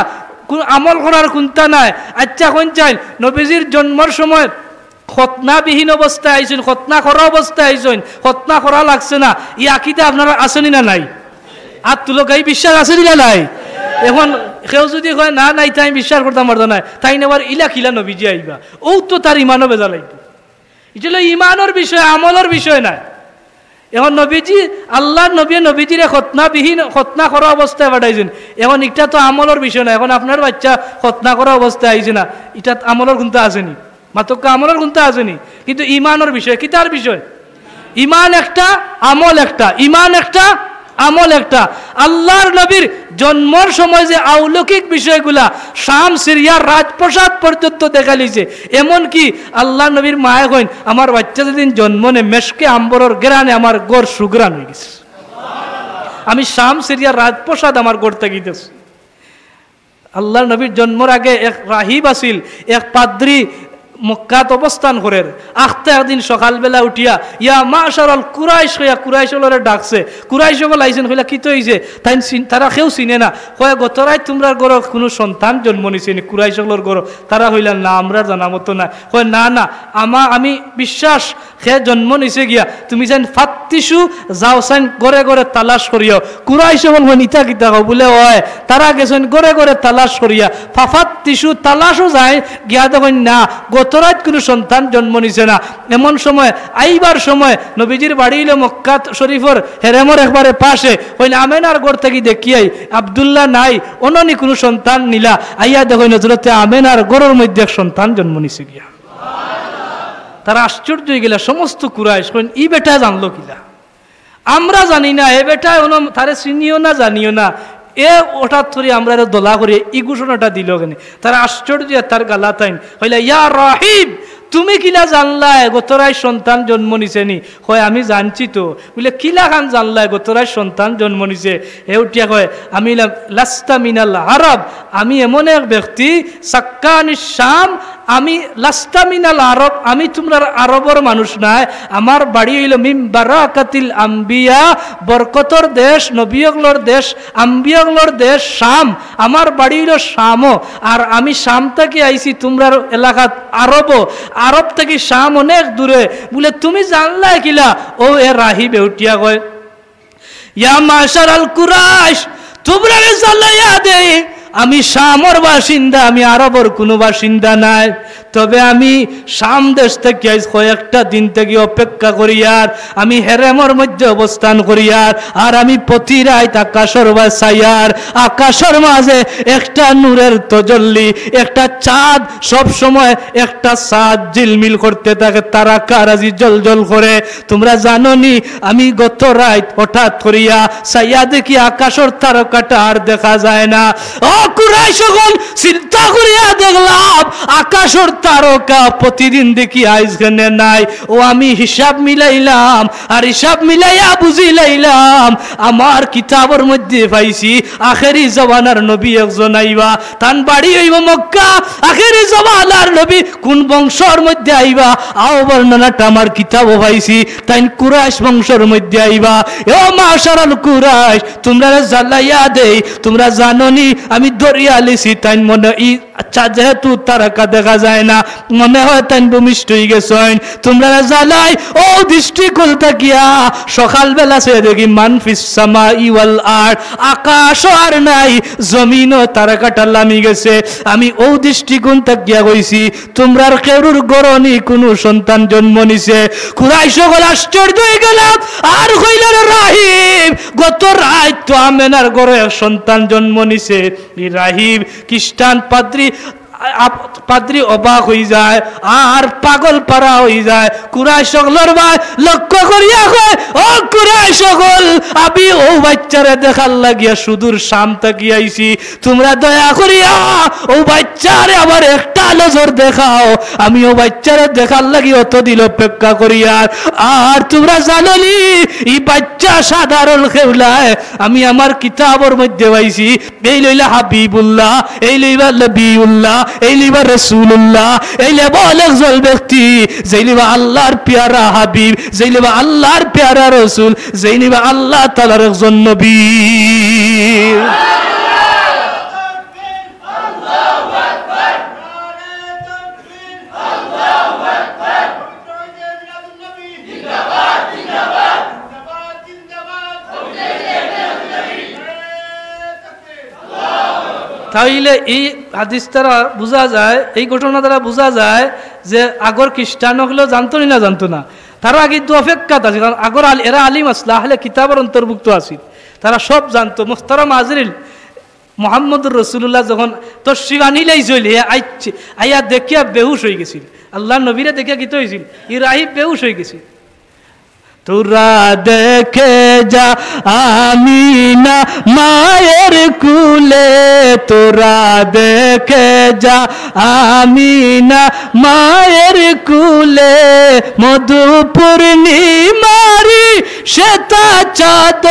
আমল করার কোনটা নাই। আচ্ছা কোন চাই নবীজির জন্মের সময় খতনাবিহীন অবস্থায় আইছেন, খতনা করা অবস্থায় আইছেন, খতনা করা লাগছে না, ই আকিদা আপনারা আসেনি না নাই? আর তুলকাই বিশ্বাস আসেনি না নাই? এখন কেউ যদি কয় না নাই তাই বিশ্বাস করতাম পারতো না, তাই নেবার ইলা খিলা নবীজি আইবা, ও তো তার ইমানও বেজা লাগবে। এটা হলো ইমানের বিষয়, আমলের বিষয় নাই। এখন নবীজি আল্লাহর নবী নবীজিরে খতনা করা অবস্থায় পাঠাইছেন, এখন এটা তো আমলের বিষয় না। এখন আপনার বাচ্চা খতনা করা অবস্থায় আইছে না, এটা আমলের গুণটা আসেনি, মাতক্কা আমলের গুণটা আসেনি, কিন্তু ইমানের বিষয়। কি তার বিষয়? ইমান একটা, আমল একটা, ইমান একটা, আমল একটা। আল্লাহর নবীর জন্মের সময় যে অলৌকিক বিষয়গুলা শাম সিরিয়ার রাজপ্রসাদ পর্যন্ত দেখা লিছে, এমনকি আল্লাহ নবীর মায়ে কইন আমার বাচ্চা যেদিন জন্ম নে মেশকে আম্বরের গ্রানে আমার গড় সুগ্রান হয়ে গেছে, আমি শাম সিরিয়ার রাজপ্রসাদ আমার গড় থাকিতেছি। আল্লাহর নবীর জন্মের আগে এক রাহিব আছিল, এক পাদ্রী মক্কাত অবস্থান করেন। আখতে একদিন সকালবেলা উঠিয়া ইয়া মাশারাল কুরাইশ হইয়া কুরাইশলরে ডাকছে। কুরাইশ সকল আইছেন, কইলা কি তো হইছে? তারা কেউ চিনে না। কয় গতরাই তোমরা ঘর কোনো সন্তান জন্ম নিছে নি? কুরাইশ সকলের ঘর। তারা হইলা না, আমরা জানা মতো না। কয় না না, আমি বিশ্বাস সে জন্ম নিছে গিয়া, তুমি যেন ফাত্তিসু যাও চাইন ঘরে ঘরে তালাশ করিয়াও। কুরাইশ সকল নিতা গীতা কও বলে হয়, তারা গেছেন ঘরে ঘরে তালাশ করিয়া, ফাফাত্তিসু তালাশও যায় গিয়া দেখেন না গতরাত কোনো সন্তান জন্ম নিছে না। এমন সময় আইবার সময় নবীজির বাড়ি হইল মক্কা শরীফর হেরেমর একবারে পাশে, হইলে আমেনার ঘর থেকে দেখিয়াই আব্দুল্লাহ নাই, অননি কোনো সন্তান নিলা। আইয়া দেখেন হযরতে আমেনার ঘরের মধ্যে এক সন্তান জন্ম নিছে গিয়া। তারা আশ্চর্য হয়ে গেলা সমস্ত কুরাইশ, কইন ই বেটা জানলো কিলা? আমরা জানি না, এ বেটা তারে চিনিও না জানিও না, এ ওটা ধরে আমরা দোলা করে এই ঘোষণাটা দিল কেন? তারা আশ্চর্য তার গালা তাইন হইলা ইয়া রাহিব তুমি কিলা জানলাই গতরাই সন্তান জন্ম নিছে নি? কয় আমি জানছি তো। বলে কিলা খান জানলাই গতরাই সন্তান জন্ম নিছে? এ উঠিয়া কয় আমি লাস্তা মিনাল আরব, আমি এমন এক ব্যক্তি সাক্কানি শাম, আমি লাস্তা মিনাল আরব, আমি তোমরা আরবর মানুষ নাই, আমার বাড়ি হইল মিম বারাকাতিল আম্বিয়া, বরকতর দেশ, নবিয়গলর দেশ, আম্বিয়গলর দেশ শাম, আমার বাড়ি হইল শাম। আর আমি শাম থেকে আইছি তোমরা এলাকাত আরব, আরব থেকে শাম অনেক দূরে। বলে তুমি জানলাই কিলা? ও এ রাহিব উঠিয়া কয় ইয়া মাশার আল কুরাইশ, তোমরা জানলাইয়া দে আমি শামর বাসিন্দা, আমি আরবর কোনো বাসিন্দা নাই। তবে আমি শাম দেশ থেকে কয়েকটা দিন থেকে অপেক্ষা করিয়ার, আমি হেরেমর মধ্যে অবস্থান করিয়ার, আর আমি প্রতি রাত আকাশের বাসাইয়ার, আকাশের মাঝে একটা নূরের তজল্লি, একটা চাঁদ, সব সময় একটা চাঁদ ঝিলমিল করতে থাকে, তারা কারাজি জল জল করে। তোমরা জানো নি আমি গত রাত হঠাৎ করিয়া সাইয়া দেখি আকাশের তারকাটা আর দেখা যায় না। ও কুরাইশ সকল, চিন্তা করিয়া দেখলাম আকাশের তারকা প্রতিদিন দেখি আইজখানে নাই। ও আমি হিসাব মিলাইলাম, আর হিসাব মিলাইয়া বুঝিলাইলাম আমার কিতাবের মধ্যে পাইছি আখেরি জমানার নবী একজন আইবা, তান বাড়ি হইব মক্কা। আখেরি জমানার নবী কোন বংশের মধ্যে আইবা, আও বর্ণনাটা আমার কিতাবও পাইছি, তাই কুরাইশ বংশের মধ্যে আইবা। ও মাশারাল কুরাইশ, তোমরা জ্বালাইয়া দেই, তোমরা জানো নি আমি দরিয়া লিছি, তাই মনে আচ্ছা যেহেতু তারকা দেখা যায় না, মনে হয় তাই ভূমিষ্ঠ হয়ে গেছেন। তোমরা জ্বালাই ও দৃষ্টিকোণ থাকিয়া সকালবেলা সে দেখি মানফিস সামা ইওয়াল আর, আকাশ আর নাই, জমিনও তারকাটা লামি গেছে। আমি ও দৃষ্টিকোণ থাকিয়া কইছি তোমরার কেউর গরনি কোনো সন্তান জন্ম নিছে। কুরাইশ সকল আশ্চর্য হয়ে গেলাম, আর কইলেন রাহিব গত রাত তো আমেনার ঘরে সন্তান জন্ম নিছে। এই রাহিব খ্রিস্টান পাদ্রী অবাক হয়ে যায় আর পাগল পারা হয়ে যায়। কুরাইশ সকলের ভাই লক্ষ্য করিয়া কয় ও কুরাইশ সকল, আমি ও বাচ্চারে দেখার লাগিয়া সুদূর শাম থেকে আইছি, তোমরা দয়া করিয়া ও বাচ্চারে আবার একটা নজর দেখাও। আমি ও বাচ্চারে দেখার লাগি অতদিন অপেক্ষা করিয়া, আর তোমরা জানলি এই বাচ্চা সাধারণ খেউলায়, আমি আমার কিতাবের মধ্যে পাইছি এই লইলা হাবিবুল্লাহ, এই লইবা নবিউল্লাহ, এই লিবা রাসূলুল্লাহ, এই লিবা একজন ব্যক্তি, যেই লিবা আল্লাহর পেয়ারা হাবিব, যেই লিবা আল্লাহর পেয়ারা রাসূল, যেই লিবা আল্লাহ তাআলার একজন নবী। তাইলে এই হাদিস দ্বারা বোঝা যায়, এই ঘটনা দ্বারা বোঝা যায় যে আগর খ্রিস্টান হলেও জানতো না জানতো না, তারা কিন্তু অপেক্ষাত আছে, কারণ আগর এরা আলিম আসলা আহলে কিতাবের অন্তর্ভুক্ত আছিল, তারা সব জানতো। মুহতারাম হাজরিন, মুহাম্মদুর রাসূলুল্লাহ যখন তশরিফ আনিলেই চলে আইছে, আইয়া দেখিয়া বেহুশ হয়ে গেছিল। আল্লাহ নবীরে দেখিয়া কি হয়েছিল, রাহিব বেহুশ হয়ে গেছিল। তোরা দেখে যা আমিনা মায়ের কুলে, তোরা দেখে যা আমিনা মায়ের কুলে, মধু পূর্ণিমারি শ্বেতা চাঁদ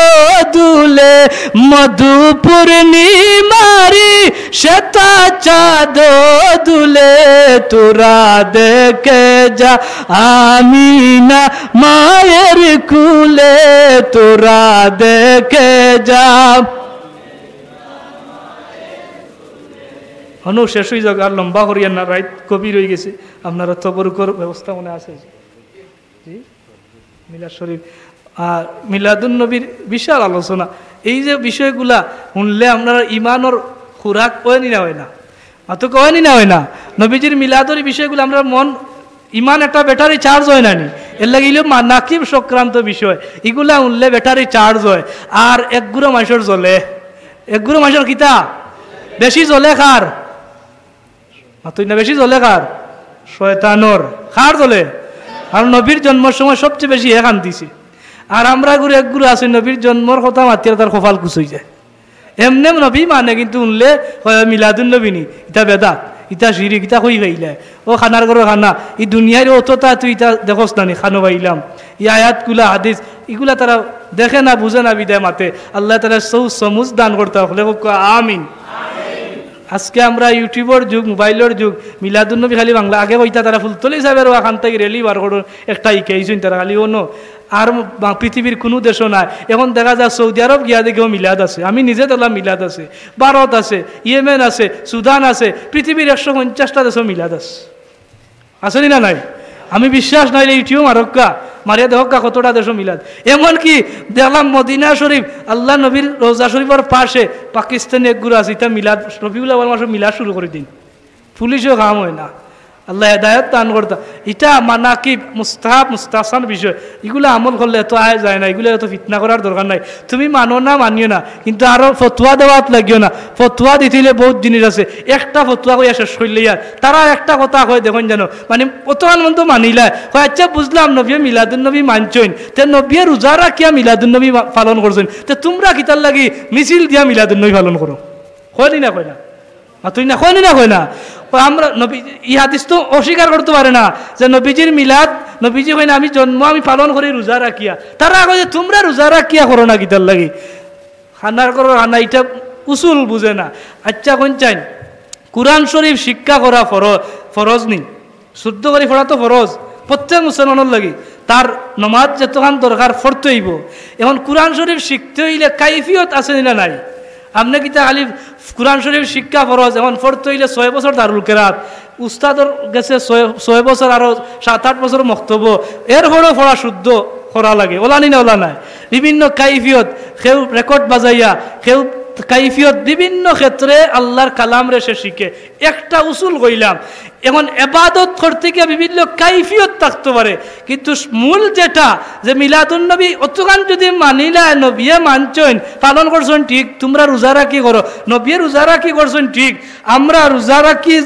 দুলে, মধু পূর্ণিমারি শ্বেতা চাঁদ দুলে, তোরা দেখে যা আমিনা মায়ের কুলে, তোরা দেখে যা। হনু শেষ হয়ে যাক, আর লম্বা করিয়া না, রাইত কবি রয়ে গেছে। আপনারা তবরুকর ব্যবস্থা মনে আছে জি? মিলাদ শরীফ আর মিলাদুন নবীর বিশাল আলোচনা। এই যে বিষয়গুলা শুনলে আপনার ইমানের খুরাক হয়নি না হয় না, অত কয়নি না হয় না। নবীজির মিলাদুর বিষয়গুলো আমরা মন ইমান একটা ব্যাটারি চার্জ হয় না নি, এর লাগিলে নাকিব সংক্রান্ত বিষয় এগুলা উনলে ব্যাটারি চার্জ হয়। আর একগুড়ো মাসের জ্বলে, একগুড়ো মাসের কিতা বেশি জ্বলে কার? তুই না বেশি জ্বলে কার? শয়তানোর। কার জ্বলে? আর নবীর জন্মের সময় সবচেয়ে বেশি এ কান্দিছে। আর আমরা গুরু একগুড়ো আছি নবীর জন্মর কথা মাতিয়ে তার কপাল কুচই যায়। এমনি নবী মানে কিন্তু উনলে মিলাদুন নবী নি, এটা বেদাত। ইতা শিরিক ইতা কই গাইলা ও খানার ঘর খানা এই দুনিয়ার অতটা তুই ইতা দেখোস না নি খানো বাইলাম ই আয়াতগুলা হাদিস এগুলা তারা দেখে না বুঝে না বিদায় মাতে আল্লাহ তাআলা সমুজ দান করতে হলে আমিন। আজকে আমরা ইউটিউবের যুগ মোবাইলের যুগ মিলাদুন্নবী খালি বাংলা আগে কইতা তারা ফুলতলি সাহেবের ওখান থেকে রেলি বার করো একটা ইকেইছেন তারা খালি অন্য আর পৃথিবীর কোনো দেশও নাই। এখন দেখা যায় সৌদি আরব গিয়া দেখেও মিলাদ আছে, আমি নিজে দেখলাম মিলাদ আছে, ভারত আছে, ইয়েমেন আছে, সুদান আছে, পৃথিবীর 150টা দেশও মিলাদ আছে। আসেনি না নাই? আমি বিশ্বাস নাই ইউটিউব মারক্কা মারিয়া দেখা কতটা দেশও মিলাদ। এমনকি দেখলাম মদিনা শরীফ আল্লাহ নবীর রোজা শরীফের পাশে পাকিস্তানি এক গুরু আছে, এটা মিলাদ রবিউল আউয়াল মাসে মিলাদ শুরু করে দিন, পুলিশও কাম হয় না। আল্লাহ হেদায়ত দান করতা। এটা মানাকিব মুস্তাহাব মুস্তাহসান বিষয়, এগুলো আমল করলে এত আয় যায় না, এগুলো এত ফিতনা করার দরকার নাই। তুমি মানো না মানিও না, কিন্তু আরো ফতুয়া দেওয়াত লাগিও না। ফতুয়া দিতে বহুত জিনিস আছে, একটা ফতুয়া কইয়া শেষ করলে আর তারা একটা কথা কয় দেখুন জানো মানে অতমান মতো মানিলা কয় আচ্ছা বুঝলাম নবী মিলাদুন্নবী মানছেন, তে নবী রোজা রাখিয়া মিলাদুন্নবী পালন করছেন, তে তোমরা কিতার লাগি মিছিল দিয়া মিলাদুন্নবী পালন করো? কয়নি না কয় না তুই না কয়নি না কয় না? আমরা নবী ই হাদিস তো অস্বীকার করতে পারে না যে নবীজির মিলাদ নবীজি হয় না আমি জন্ম আমি পালন করি রোজা রাখিয়া, তারা কয় যে তোমরা রোজা রাখিয়া করো না কিতার লাগি? খানার করো খানা এটা উসুল বুঝে না। আচ্ছা কোন চাইন কুরআন শরীফ শিক্ষা করা ফরজ নি, শুদ্ধ করে পড়া তো ফরজ প্রত্যেক মুসলমানের লাগি, তার নমাজ যতক্ষণ দরকার পড়তে হইব। এখন কুরআন শরীফ শিখতে হইলে কাইফিয়ত আছে না নাই? আপনি কিতা খালি কুরআন শরীফ শিক্ষা ফরজ, এখন পড়তে হইলে 6 বছর দারুল কেরাত, উস্তাদর গেছে 6 বছর আরো 7-8 বছর মক্তব্য, এরপরেও পড়া শুদ্ধ করা লাগে। ওলা নি না ওলা নাই? বিভিন্ন কাইফিয়ত, কেউ রেকর্ড বাজাইয়া, কেউ কাইফিয়ত বিভিন্ন ক্ষেত্রে আল্লাহর কালাম রে সে শিখে। একটা উসুল কইলাম, এখন এবাদত করতে গিয়ে বিভিন্ন কাইফিয়ত থাকতে পারে, কিন্তু মূল যেটা যে মিলাদুন্নবী অতগান যদি মানিলা নবিয়ে মানছেন পালন করছেন ঠিক, তোমরা রোজা রাখি করো, নবিয়ে রোজা রাখি করছেন ঠিক, আমরা রোজা রাখি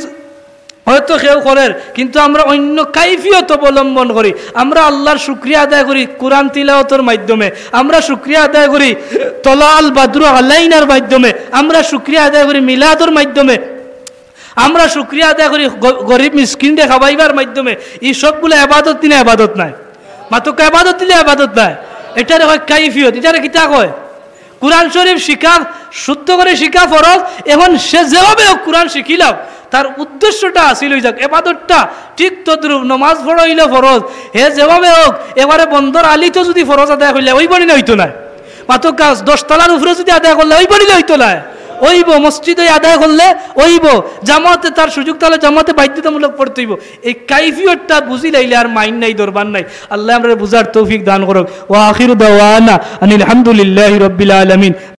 হয়তো কেউ করেন, কিন্তু আমরা অন্য কাইফিয়ত অবলম্বন করি। আমরা আল্লাহর শুকরিয়া আদায় করি কুরআন তিলাওয়াতের মাধ্যমে, আমরা শুকরিয়া আদায় করি তলাল বাদরু আলাইনার মাধ্যমে, আমরা শুকরিয়া আদায় করি মিলাদুর মাধ্যমে, আমরা শুকরিয়া আদায় করি গরিব মিসকিনকে খাওয়াইবার মাধ্যমে। এই সবগুলো ইবাদত দিলে ইবাদত নাই, মাত্র ইবাদত দিলে ইবাদত নাই। এটারে হয় কাইফিয়ত, এটারে কিতা কয়? কুরআন শরীফ শিখা শুদ্ধ করে শিখা ফরজ। এখন সে যেভাবে কুরআন শিখিলাম তার উদ্দেশ্যটা আসিল যাক এবাদতটা ঠিক তদ্রুপ, নমাজ পড়া হইলে ফরজ, হে যেভাবে হোক এবারে বন্দর আলিতে যদি ফরজ আদায় করলে ওই বনি হইতো না, মাত্র কাজ 10 তলার উপরে যদি আদায় করলে ওই বনি হইতো না, ওইব মসজিদে আদায় করলে ওইব, জামাতে তার সুযোগ তাহলে জামাতে বাধ্যতামূলক পড়তে হইব। এই কাইফিয়তটা বুঝি লাইলে আর মাইন নাই দরবার নাই। আল্লাহ আমরা বুঝার তৌফিক দান করুক। ওয়া আখিরু দাওয়ানা আনিল হামদুলিল্লাহি রাব্বিল আলামিন।